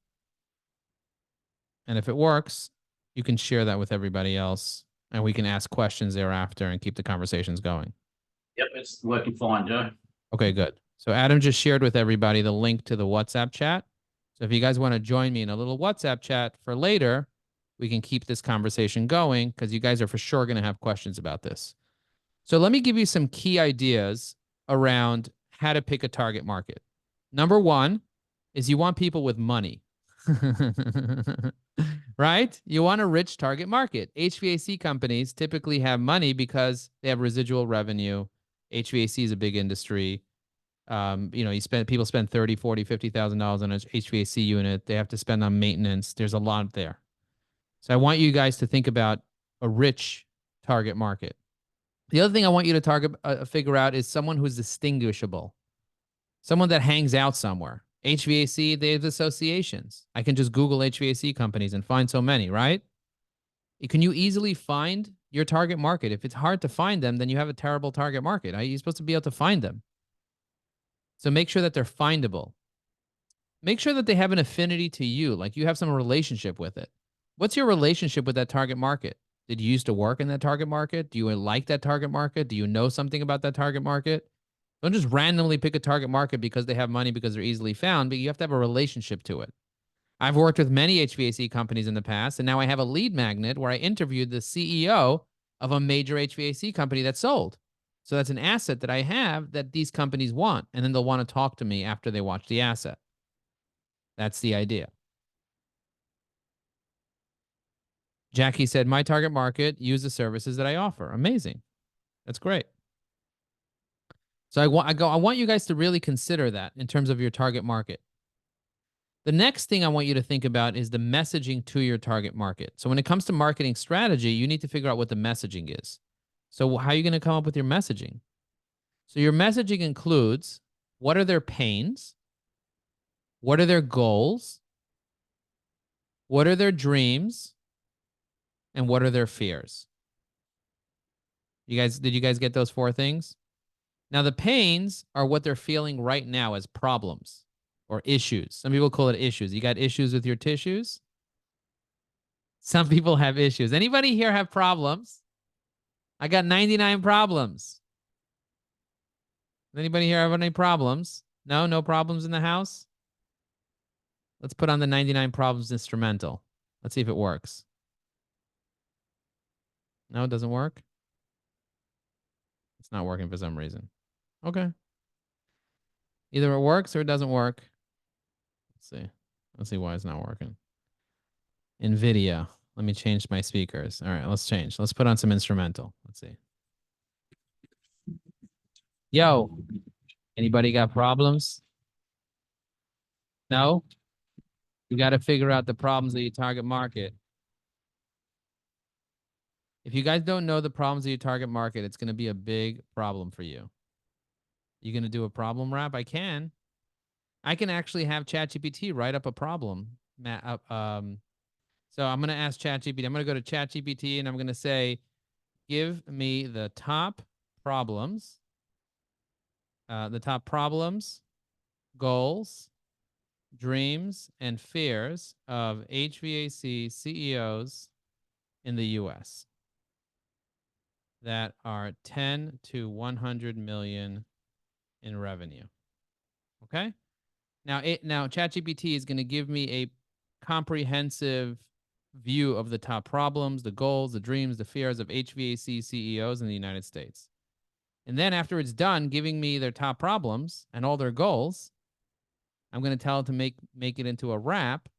if it works, you can share that with everybody else and we can ask questions thereafter and keep the conversations going. Yep, it's working fine, Joe. Okay, good. So Adam just shared with everybody the link to the WhatsApp chat. So if you guys want to join me in a little WhatsApp chat for later, we can keep this conversation going because you guys are for sure going to have questions about this. So let me give you some key ideas around how to pick a target market. Number one is you want people with money, right? You want a rich target market. HVAC companies typically have money because they have residual revenue. HVAC is a big industry. You know, people spend $30,000, $40,000, $50,000 on an HVAC unit. They have to spend on maintenance. There's a lot there. So I want you guys to think about a rich target market. The other thing I want you to figure out is someone who's distinguishable, someone that hangs out somewhere. HVAC, they have associations. I can just Google HVAC companies and find so many, right? Can you easily find your target market? If it's hard to find them, then you have a terrible target market. You're supposed to be able to find them. So make sure that they're findable. Make sure that they have an affinity to you, like you have some relationship with it. What's your relationship with that target market? Did you used to work in that target market? Do you like that target market? Do you know something about that target market? Don't just randomly pick a target market because they have money, because they're easily found, but you have to have a relationship to it. I've worked with many HVAC companies in the past, and now I have a lead magnet where I interviewed the CEO of a major HVAC company that sold. So that's an asset that I have that these companies want, and then they'll want to talk to me after they watch the asset. That's the idea. Jackie said, my target market use the services that I offer. Amazing. That's great. So I want you guys to really consider that in terms of your target market. The next thing I want you to think about is the messaging to your target market. So when it comes to marketing strategy, you need to figure out what the messaging is. So how are you going to come up with your messaging? So your messaging includes, what are their pains? What are their goals? What are their dreams? And what are their fears? Did you guys get those 4 things? Now the pains are what they're feeling right now as problems or issues. Some people call it issues. You got issues with your tissues? Some people have issues. Anybody here have problems? I got 99 problems. Anybody here have any problems? No? No problems in the house? Let's put on the 99 problems instrumental. Let's see if it works. No, it doesn't work? It's not working for some reason. Okay. Either it works or it doesn't work. Let's see. Let's see why it's not working. NVIDIA. Let me change my speakers. All right, let's change. Let's put on some instrumental. Let's see. Yo, anybody got problems? No? You got to figure out the problems of your target market. If you guys don't know the problems of your target market, it's going to be a big problem for you. You going to do a problem rap? I can. I can actually have ChatGPT write up a problem. So I'm going to ask ChatGPT. I'm going to go to ChatGPT and I'm going to say, give me the top problems, goals, dreams, and fears of HVAC CEOs in the US that are 10 to 100 million in revenue. Okay? Now ChatGPT is going to give me a comprehensive view of the top problems, the goals, the dreams, the fears of HVAC CEOs in the United States. And then after it's done giving me their top problems and all their goals, I'm going to tell it to make it into a rap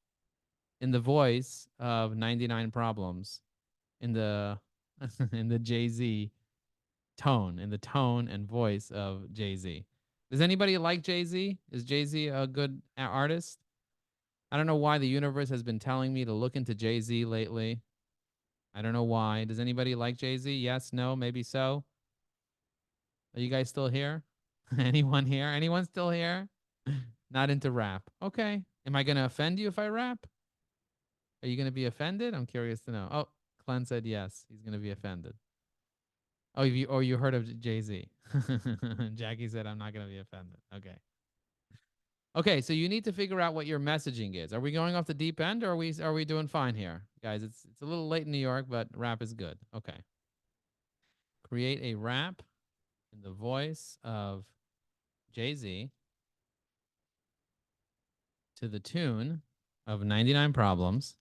in the voice of 99 Problems, in the in the Jay-Z tone, in the tone and voice of Jay-Z. Does anybody like Jay-Z? Is Jay-Z a good artist? I don't know why the universe has been telling me to look into Jay-Z lately. I don't know why. Does anybody like Jay-Z? Yes, no, maybe so. Are you guys still here? Anyone here? Anyone still here? Not into rap. Okay. Am I going to offend you if I rap? Are you going to be offended? I'm curious to know. Oh, Glenn said yes. He's going to be offended. Oh, you heard of Jay-Z. Jackie said I'm not going to be offended. Okay. Okay, so you need to figure out what your messaging is. Are we going off the deep end or are we doing fine here? Guys, it's a little late in New York, but rap is good. Okay. Create a rap in the voice of Jay-Z to the tune of 99 Problems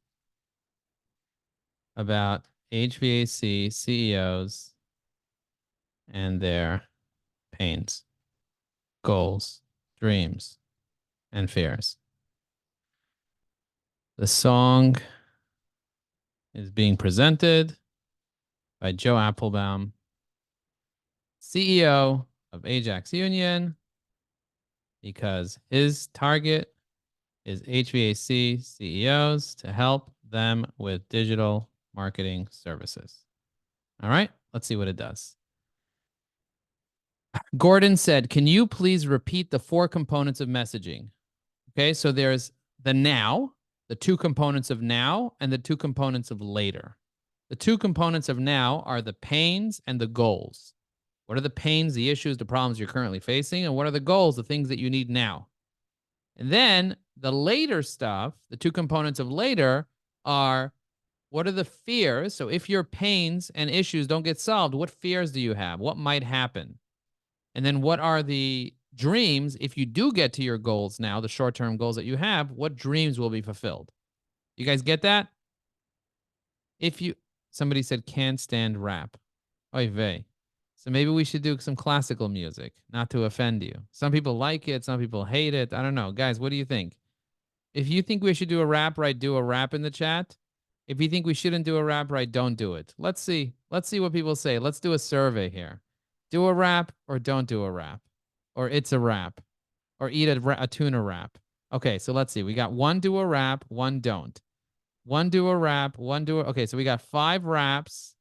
about HVAC CEOs and their pains, goals, dreams, and fears. The song is being presented by Joe Applebaum, CEO of Ajax Union, because his target is HVAC CEOs to help them with digital marketing services. All right, let's see what it does. Gordon said, can you please repeat the 4 components of messaging? Okay, so there's the now, the 2 components of now, and the 2 components of later. The 2 components of now are the pains and the goals. What are the pains, the issues, the problems you're currently facing? And what are the goals, the things that you need now? And then the later stuff, the 2 components of later are, what are the fears? So if your pains and issues don't get solved, what fears do you have? What might happen? And then what are the dreams, if you do get to your goals now, the short-term goals that you have, what dreams will be fulfilled? You guys get that? If you, somebody said can't stand rap. Oy vey. So maybe we should do some classical music, not to offend you. Some people like it, some people hate it. I don't know. Guys, what do you think? If you think we should do a rap right, do a rap in the chat. If you think we shouldn't do a rap right, don't do it. Let's see. Let's see what people say. Let's do a survey here. Do a rap or don't do a rap. Or it's a rap. Or eat a tuna wrap. Okay, so let's see. We got one do a rap, one don't. One do a rap, one do a... Okay, so we got 5 raps.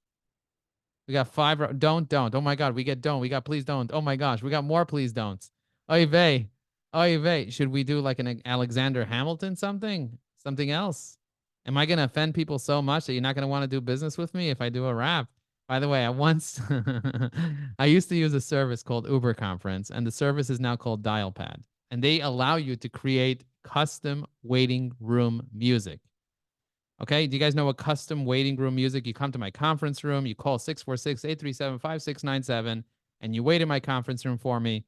We got 5... Don't. Oh my God, we get don't. We got please don't. Oh my gosh, we got more please don'ts. Oy vey. Oy vey. Should we do like an Alexander Hamilton something? Something else? Am I going to offend people so much that you're not going to want to do business with me if I do a rap? By the way, I used to use a service called Uber Conference, and the service is now called Dialpad. And they allow you to create custom waiting room music. Okay, do you guys know what custom waiting room music? You come to my conference room, you call 646-837-5697, and you wait in my conference room for me.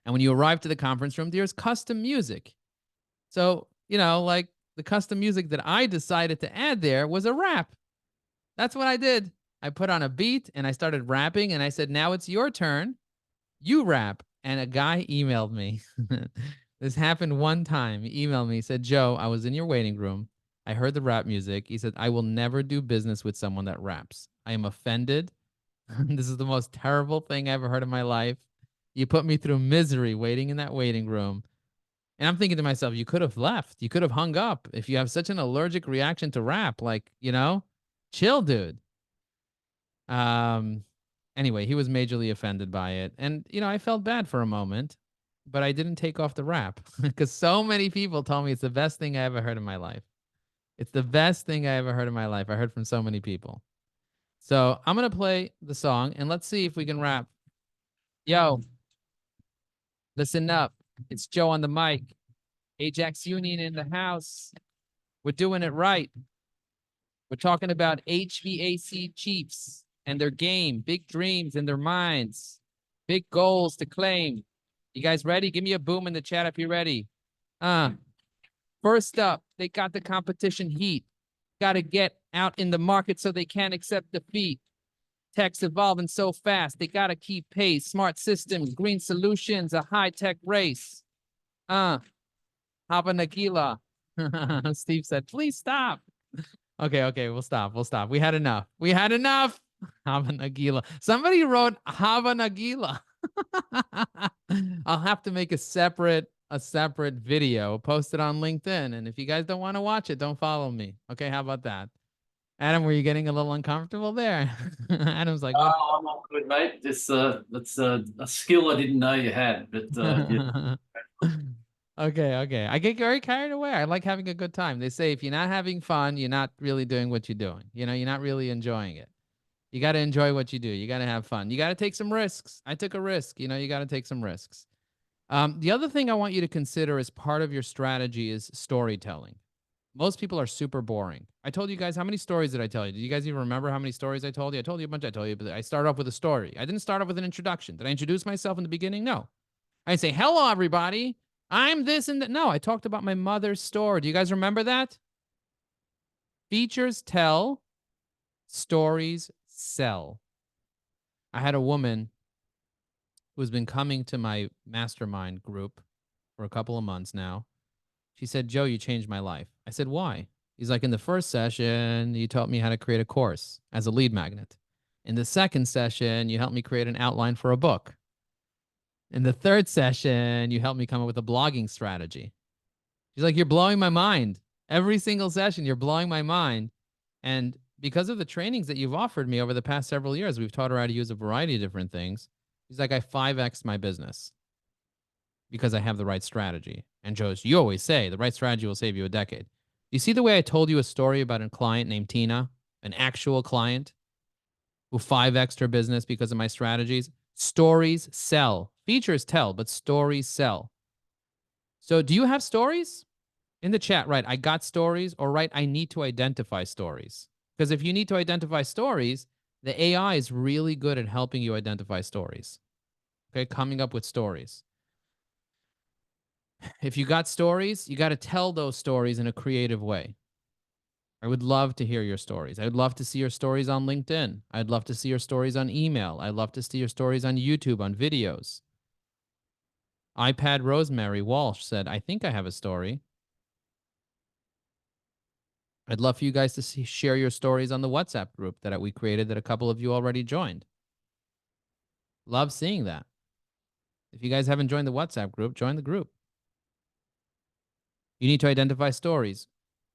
And when you arrive to the conference room, there's custom music. So, you know, like the custom music that I decided to add there was a rap. That's what I did. I put on a beat and I started rapping and I said, now it's your turn. You rap. And a guy emailed me. This happened one time. He emailed me, he said, Joe, I was in your waiting room. I heard the rap music. He said, I will never do business with someone that raps. I am offended. This is the most terrible thing I ever heard in my life. You put me through misery waiting in that waiting room. And I'm thinking to myself, you could have left. You could have hung up. If you have such an allergic reaction to rap, like, you know, chill, dude. Anyway, he was majorly offended by it. And, you know, I felt bad for a moment, but I didn't take off the rap because so many people told me it's the best thing I ever heard in my life. It's the best thing I ever heard in my life. I heard from so many people. So I'm going to play the song and let's see if we can rap. Yo, listen up. It's Joe on the mic. Ajax Union in the house. We're doing it right. We're talking about HVAC Chiefs and their game, big dreams in their minds, big goals to claim. You guys ready? Give me a boom in the chat if you're ready. First up, they got the competition heat. Got to get out in the market so they can't accept defeat. Tech's evolving so fast, they got to keep pace. Smart systems, green solutions, a high-tech race. Hava Nagila. Steve said, please stop. Okay, we'll stop. We had enough. Hava Nagila. Somebody wrote Hava Nagila. I'll have to make a separate video, post it on LinkedIn. And if you guys don't want to watch it, don't follow me. Okay, how about that? Adam, were you getting a little uncomfortable there? Adam's like, what? Oh, I'm all good, mate. That's a skill I didn't know you had, but yeah. Okay. I get very carried away. I like having a good time. They say if you're not having fun, you're not really doing what you're doing. You know, you're not really enjoying it. You got to enjoy what you do. You got to have fun. You got to take some risks. I took a risk. You know, you got to take some risks. The other thing I want you to consider as part of your strategy is storytelling. Most people are super boring. I told you guys, how many stories did I tell you? Did you guys even remember how many stories I told you? I told you a bunch. But I started off with a story. I didn't start off with an introduction. Did I introduce myself in the beginning? No. I say, hello, everybody. I'm this and that. No, I talked about my mother's store. Do you guys remember that? Features tell, stories sell. I had a woman who's been coming to my mastermind group for a couple of months now. She said, Joe, you changed my life. I said, why? He's like, in the first session, you taught me how to create a course as a lead magnet. In the second session, you helped me create an outline for a book. In the third session, you helped me come up with a blogging strategy. She's like, you're blowing my mind. Every single session, you're blowing my mind. And because of the trainings that you've offered me over the past several years, we've taught her how to use a variety of different things. She's like, I 5X'd my business because I have the right strategy. And Joe, you always say the right strategy will save you a decade. You see the way I told you a story about a client named Tina, an actual client who 5X'd her business because of my strategies? Stories sell. Features tell, but stories sell. So do you have stories? In the chat, right, I got stories, or right, I need to identify stories. Because if you need to identify stories, the AI is really good at helping you identify stories. Okay, coming up with stories. if you got stories, you got to tell those stories in a creative way. I would love to hear your stories. I'd love to see your stories on LinkedIn. I'd love to see your stories on email. I'd love to see your stories on YouTube, on videos. iPad Rosemary Walsh said, I think I have a story. I'd love for you guys to share your stories on the WhatsApp group that we created that a couple of you already joined. Love seeing that. If you guys haven't joined the WhatsApp group, join the group. You need to identify stories.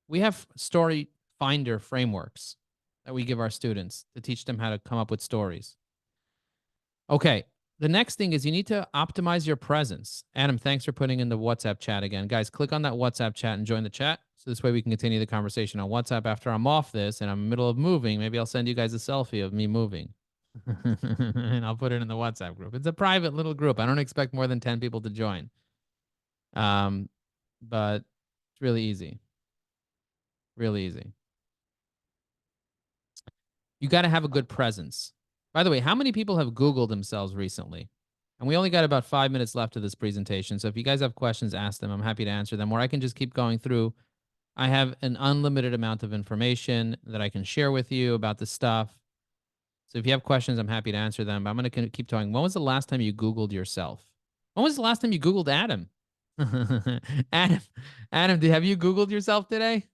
We have story finder frameworks that we give our students to teach them how to come up with stories. Okay, the next thing is you need to optimize your presence. Adam, thanks for putting in the WhatsApp chat again. Guys, click on that WhatsApp chat and join the chat. So this way we can continue the conversation on WhatsApp after I'm off this and I'm in the middle of moving. Maybe I'll send you guys a selfie of me moving. And I'll put it in the WhatsApp group. It's a private little group. I don't expect more than 10 people to join. But it's really easy. Really easy. You got to have a good presence. By the way, how many people have Googled themselves recently? And we only got about 5 minutes left of this presentation. So if you guys have questions, ask them. I'm happy to answer them. Or I can just keep going through. I have an unlimited amount of information that I can share with you about this stuff. So if you have questions, I'm happy to answer them. But I'm going to keep talking. When was the last time you Googled yourself? When was the last time you Googled Adam? Adam, have you Googled yourself today?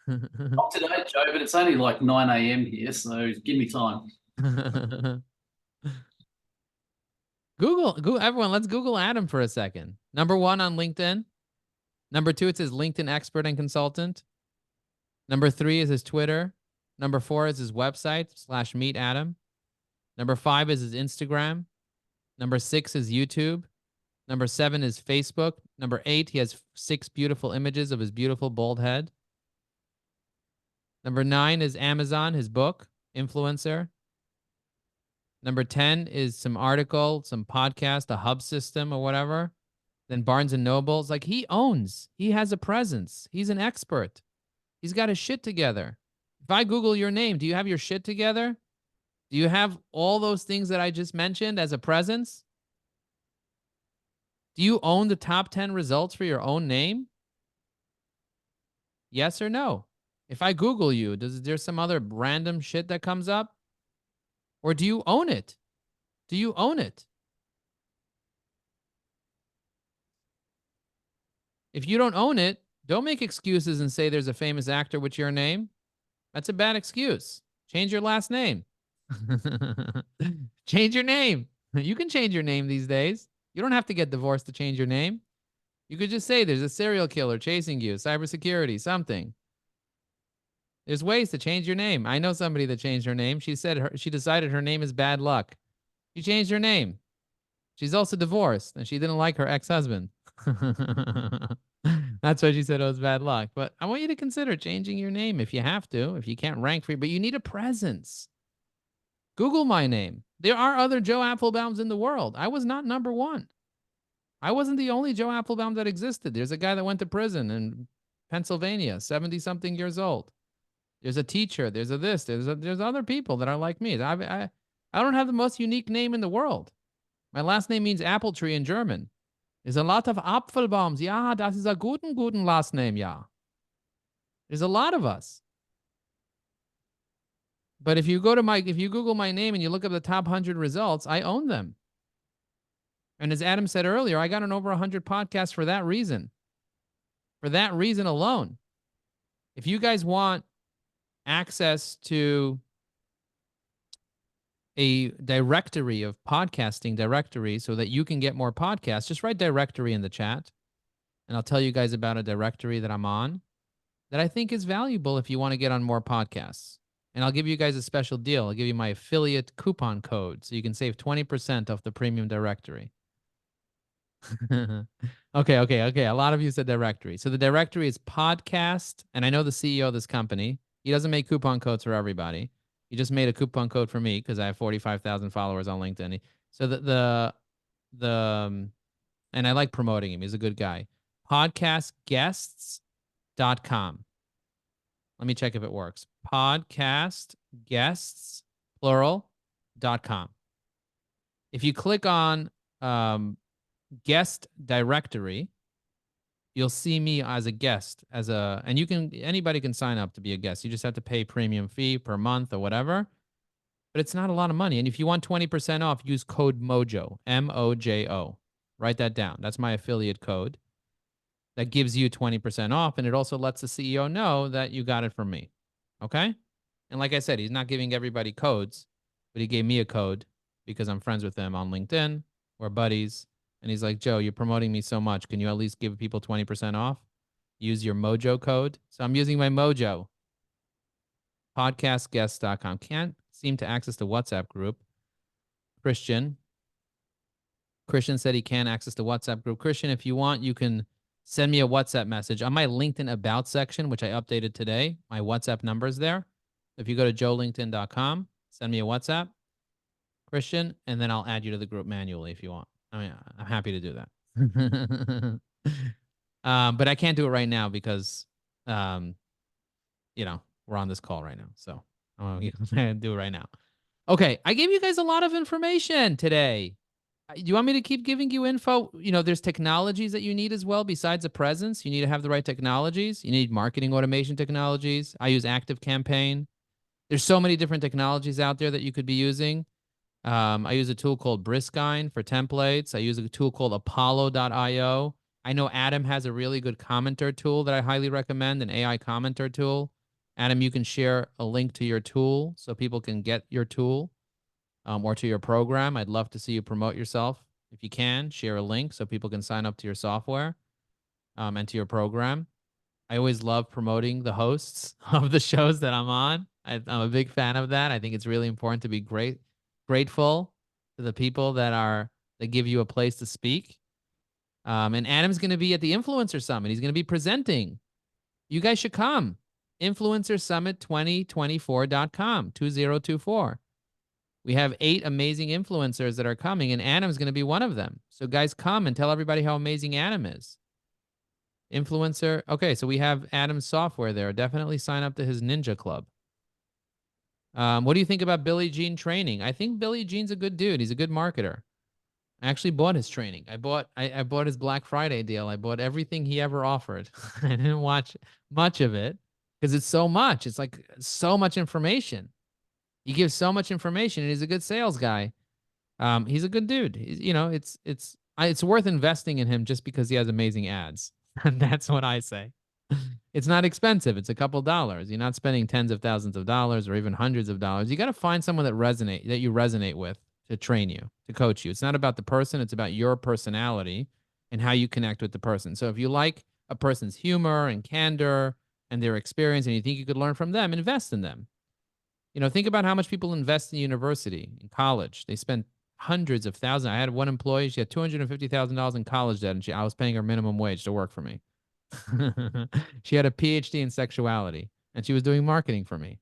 Not today, Joe, but it's only like 9 a.m. here, so give me time. Google, everyone, let's Google Adam for a second. Number 1 on LinkedIn. Number 2, it says LinkedIn expert and consultant. Number 3 is his Twitter. Number 4 is his website /Meet Adam. Number 5 is his Instagram. Number 6 is YouTube. Number 7 is Facebook. Number 8, he has 6 beautiful images of his beautiful bald head. Number 9 is Amazon, his book, Influencer. Number 10 is some article, some podcast, a hub system or whatever. Then Barnes and Noble's like he has a presence. He's an expert. He's got his shit together. If I Google your name, do you have your shit together? Do you have all those things that I just mentioned as a presence? Do you own the top 10 results for your own name? Yes or no? If I Google you, is there some other random shit that comes up? Or do you own it? Do you own it? If you don't own it, don't make excuses and say there's a famous actor with your name. That's a bad excuse. Change your last name. Change your name. You can change your name these days. You don't have to get divorced to change your name. You could just say there's a serial killer chasing you, cybersecurity, something. There's ways to change your name. I know somebody that changed her name. She said she decided her name is bad luck. She changed her name. She's also divorced, and she didn't like her ex-husband. That's why she said it was bad luck. But I want you to consider changing your name if you have to, if you can't rank for it, but you need a presence. Google my name. There are other Joe Applebaums in the world. I was not number 1. I wasn't the only Joe Applebaum that existed. There's a guy that went to prison in Pennsylvania, 70-something years old. There's a teacher. There's a this. There's other people that are like me. I don't have the most unique name in the world. My last name means apple tree in German. There's a lot of Apfelbaums. Ja, das ist a guten last name, ja. There's a lot of us. But if you Google my name and you look up the top 100 results, I own them. And as Adam said earlier, I got an over 100 podcasts for that reason. For that reason alone. If you guys want access to a directory of podcasting directory so that you can get more podcasts, just write directory in the chat. And I'll tell you guys about a directory that I'm on that I think is valuable if you want to get on more podcasts. And I'll give you guys a special deal. I'll give you my affiliate coupon code so you can save 20% off the premium directory. Okay. A lot of you said directory. So the directory is podcast. And I know the CEO of this company. He doesn't make coupon codes for everybody. He just made a coupon code for me because I have 45,000 followers on LinkedIn. So and I like promoting him. He's a good guy. Podcastguests.com. Let me check if it works. Podcastguests, plural.com. If you click on guest directory, you'll see me as a guest, and anybody can sign up to be a guest. You just have to pay premium fee per month or whatever, but it's not a lot of money. And if you want 20% off, use code MOJO, MOJO. Write that down. That's my affiliate code. That gives you 20% off, and it also lets the CEO know that you got it from me. Okay? And like I said, he's not giving everybody codes, but he gave me a code because I'm friends with him on LinkedIn. We're buddies. And he's like, Joe, you're promoting me so much. Can you at least give people 20% off? Use your Mojo code. So I'm using my Mojo. Podcastguests.com. Can't seem to access the WhatsApp group. Christian said he can't access the WhatsApp group. Christian, if you want, you can send me a WhatsApp message on my LinkedIn About section, which I updated today. My WhatsApp number is there. If you go to joelinkedin.com, send me a WhatsApp, Christian, and then I'll add you to the group manually if you want. I mean, I'm happy to do that. But I can't do it right now because, we're on this call right now. So I'm going to do it right now. Okay, I gave you guys a lot of information today. Do you want me to keep giving you info? There's technologies that you need as well besides a presence. You need to have the right technologies. You need marketing automation technologies. I use ActiveCampaign. There's so many different technologies out there that you could be using. I use a tool called Briskine for templates. I use a tool called Apollo.io. I know Adam has a really good commenter tool that I highly recommend, an AI commenter tool. Adam, you can share a link to your tool so people can get your tool. Or to your program. I'd love to see you promote yourself. If you can, share a link so people can sign up to your software and to your program. I always love promoting the hosts of the shows that I'm on. I'm a big fan of that. I think it's really important to be grateful to the people that give you a place to speak. And Adam's going to be at the Influencer Summit. He's going to be presenting. You guys should come. InfluencerSummit2024.com, 2024. We have 8 amazing influencers that are coming, and Adam's going to be one of them. So guys, come and tell everybody how amazing Adam is. Influencer. Okay, so we have Adam's software there. Definitely sign up to his Ninja Club. What do you think about Billy Gene training? I think Billy Gene's a good dude. He's a good marketer. I actually bought his training. I bought his Black Friday deal. I bought everything he ever offered. I didn't watch much of it because it's so much. It's like so much information. He gives so much information, and he's a good sales guy. He's a good dude. It's worth investing in him just because he has amazing ads. And that's what I say. It's not expensive. It's a couple dollars. You're not spending tens of thousands of dollars or even hundreds of dollars. You got to find someone that you resonate with to train you, to coach you. It's not about the person. It's about your personality and how you connect with the person. So if you like a person's humor and candor and their experience and you think you could learn from them, invest in them. Think about how much people invest in university, in college. They spend hundreds of thousands. I had one employee, she had $250,000 in college debt, and I was paying her minimum wage to work for me. She had a PhD in sexuality, and she was doing marketing for me.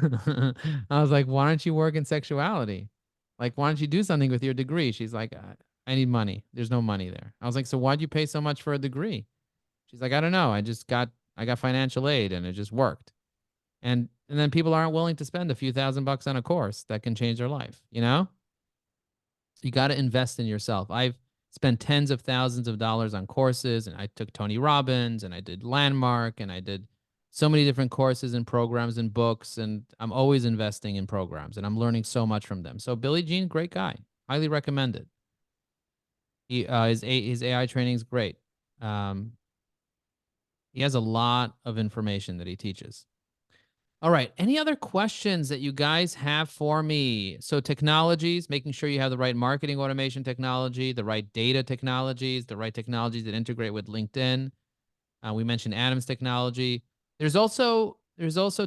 I was like, why don't you work in sexuality? Like, why don't you do something with your degree? She's like, I need money. There's no money there. I was like, so why'd you pay so much for a degree? She's like, I don't know. I got financial aid, and it just worked. And then people aren't willing to spend a few $1,000s on a course that can change their life, So you got to invest in yourself. I've spent tens of thousands of dollars on courses, and I took Tony Robbins, and I did Landmark, and I did so many different courses and programs and books, and I'm always investing in programs, and I'm learning so much from them. So Billy Gene, great guy. Highly recommend it. His AI training is great. He has a lot of information that he teaches. All right. Any other questions that you guys have for me? So technologies, making sure you have the right marketing automation technology, the right data technologies, the right technologies that integrate with LinkedIn. We mentioned Adam's technology. There's also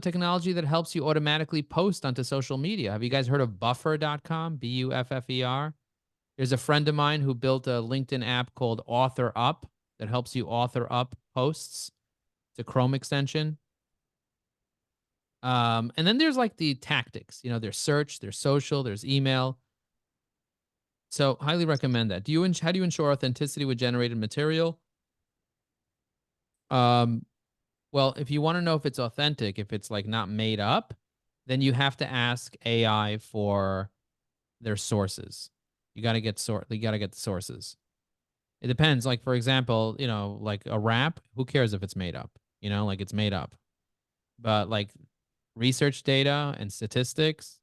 technology that helps you automatically post onto social media. Have you guys heard of Buffer.com? Buffer. There's a friend of mine who built a LinkedIn app called Author Up that helps you author up posts. It's a Chrome extension. And then there's like the tactics, there's search, there's social, there's email. So highly recommend that. How do you ensure authenticity with generated material? Well, if you want to know if it's authentic, if it's like not made up, then you have to ask AI for their sources. You got to get the sources. It depends. Like, for example, like a rap, who cares if it's made up? Like it's made up. But like research data and statistics,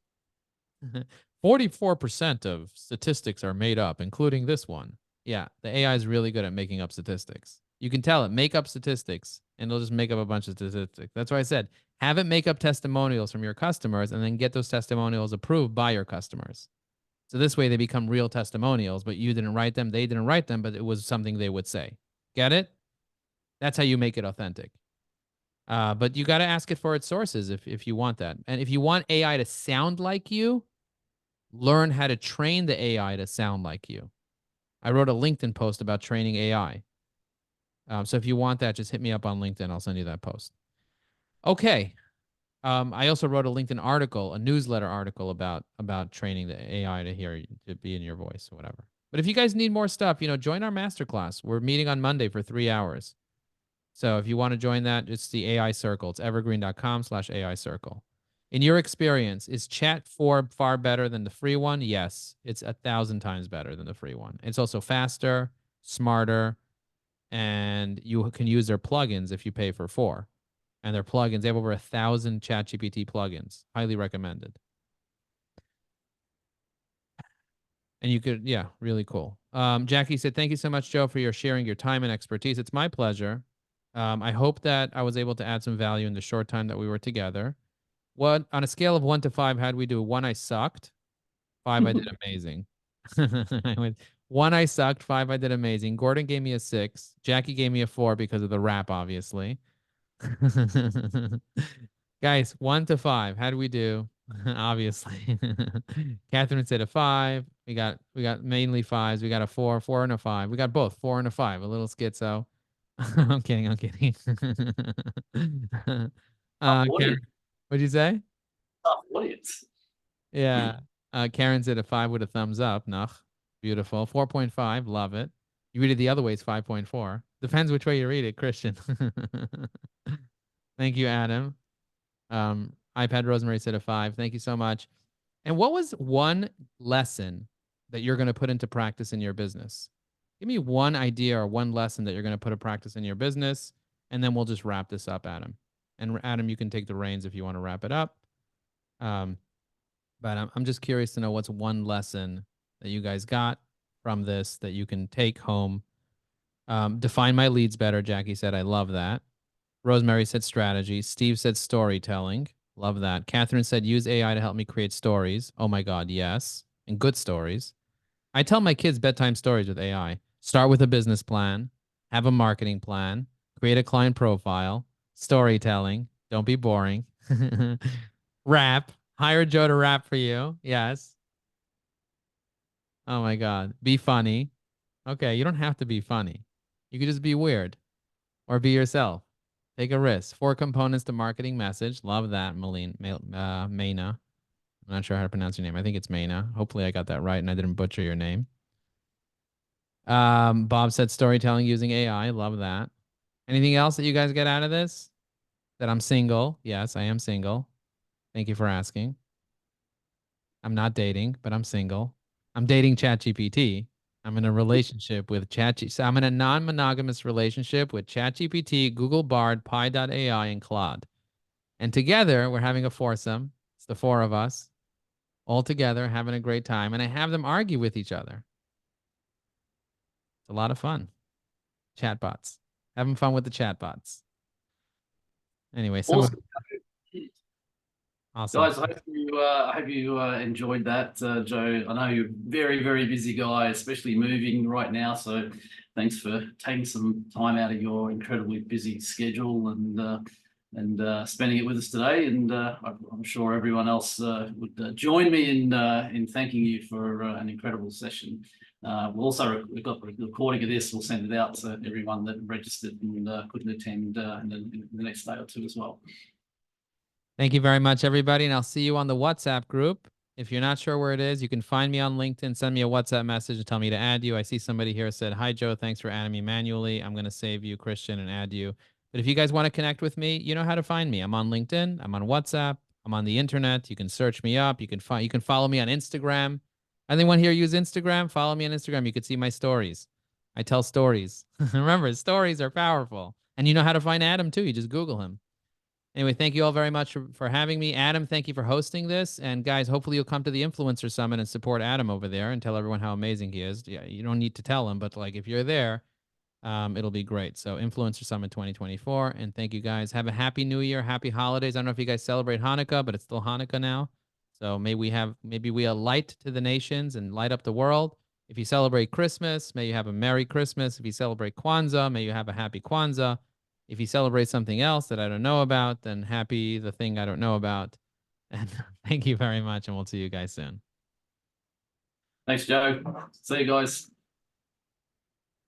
44% of statistics are made up, including this one. Yeah, the AI is really good at making up statistics. You can tell it, make up statistics, and it'll just make up a bunch of statistics. That's why I said, have it make up testimonials from your customers and then get those testimonials approved by your customers. So this way they become real testimonials, but you didn't write them, they didn't write them, but it was something they would say. Get it? That's how you make it authentic. But you got to ask it for its sources if you want that. And if you want AI to sound like you, learn how to train the AI to sound like you. I wrote a LinkedIn post about training AI. So if you want that, just hit me up on LinkedIn. I'll send you that post. Okay. I also wrote a LinkedIn article, a newsletter article about training the AI to be in your voice or whatever. But if you guys need more stuff, join our masterclass. We're meeting on Monday for 3 hours. So if you want to join that, it's the AI Circle. It's evergreen.com/AI Circle. In your experience, is Chat 4 far better than the free one? Yes, it's 1,000 times better than the free one. It's also faster, smarter, and you can use their plugins if you pay for 4. And their plugins, they have over 1,000 ChatGPT plugins. Highly recommended. And you could, yeah, really cool. Jackie said, thank you so much, Joe, for sharing your time and expertise. It's my pleasure. I hope that I was able to add some value in the short time that we were together. What, on a scale of 1 to 5, how did we do? 1, I sucked. 5, I did amazing. 1, I sucked. 5, I did amazing. Gordon gave me a 6. Jackie gave me a 4 because of the rap, obviously. Guys, 1 to 5, how do we do? Obviously. Catherine said a 5. We got mainly 5s. We got a 4, 4 and a 5. We got both 4 and a 5. A little schizo. I'm kidding. Karen, what'd you say? Audience. Yeah. Karen said a 5 with a thumbs up. Nah, beautiful. 4.5. Love it. You read it the other way, it's 5.4. Depends which way you read it, Christian. Thank you, Adam. iPad Rosemary said a 5. Thank you so much. And what was one lesson that you're going to put into practice in your business? Give me one idea or one lesson that you're going to put a practice in your business, and then we'll just wrap this up, Adam. And Adam, you can take the reins if you want to wrap it up. But I'm just curious to know what's one lesson that you guys got from this that you can take home. Define my leads better, Jackie said. I love that. Rosemary said strategy. Steve said storytelling. Love that. Catherine said use AI to help me create stories. Oh my God, yes. And good stories. I tell my kids bedtime stories with AI. Start with a business plan, have a marketing plan, create a client profile, storytelling. Don't be boring. Rap. Hire Joe to rap for you. Yes. Oh my God. Be funny. Okay, you don't have to be funny. You could just be weird or be yourself. Take a risk. 4 components to marketing message. Love that, Maina. I'm not sure how to pronounce your name. I think it's Maina. Hopefully I got that right and I didn't butcher your name. Bob said storytelling using AI. Love that. Anything else that you guys get out of this? That I'm single. Yes, I am single. Thank you for asking. I'm not dating, but I'm single. I'm dating ChatGPT. I'm in a relationship with ChatGPT. So I'm in a non-monogamous relationship with ChatGPT, Google Bard, Pi.ai, and Claude. And together, we're having a foursome. It's the 4 of us all together having a great time. And I have them argue with each other. It's a lot of fun. Chatbots. Having fun with the chatbots. Anyway, Awesome. Awesome. Guys, I hope you enjoyed that, Joe. I know you're a very, very busy guy, especially moving right now. So thanks for taking some time out of your incredibly busy schedule and spending it with us today. And I'm sure everyone else would join me in thanking you for an incredible session. We've got the recording of this. We'll send it out to everyone that registered and couldn't attend in the next day or 2 as well. Thank you very much, everybody. And I'll see you on the WhatsApp group. If you're not sure where it is, you can find me on LinkedIn, send me a WhatsApp message and tell me to add you. I see somebody here said, hi, Joe, thanks for adding me manually. I'm going to save you, Christian, and add you. But if you guys want to connect with me, you know how to find me. I'm on LinkedIn. I'm on WhatsApp. I'm on the internet. You can search me up. You can follow me on Instagram. Anyone here use Instagram? Follow me on Instagram. You can see my stories. I tell stories. Remember, stories are powerful. And you know how to find Adam too. You just Google him. Anyway, thank you all very much for having me. Adam, thank you for hosting this. And guys, hopefully you'll come to the Influencer Summit and support Adam over there and tell everyone how amazing he is. Yeah, you don't need to tell him, but like if you're there, it'll be great. So Influencer Summit 2024. And thank you guys. Have a happy new year. Happy holidays. I don't know if you guys celebrate Hanukkah, but it's still Hanukkah now. So maybe we are light to the nations and light up the world. If you celebrate Christmas, may you have a Merry Christmas. If you celebrate Kwanzaa, may you have a happy Kwanzaa. If you celebrate something else that I don't know about, then happy the thing I don't know about. And thank you very much. And we'll see you guys soon. Thanks, Joe. See you guys.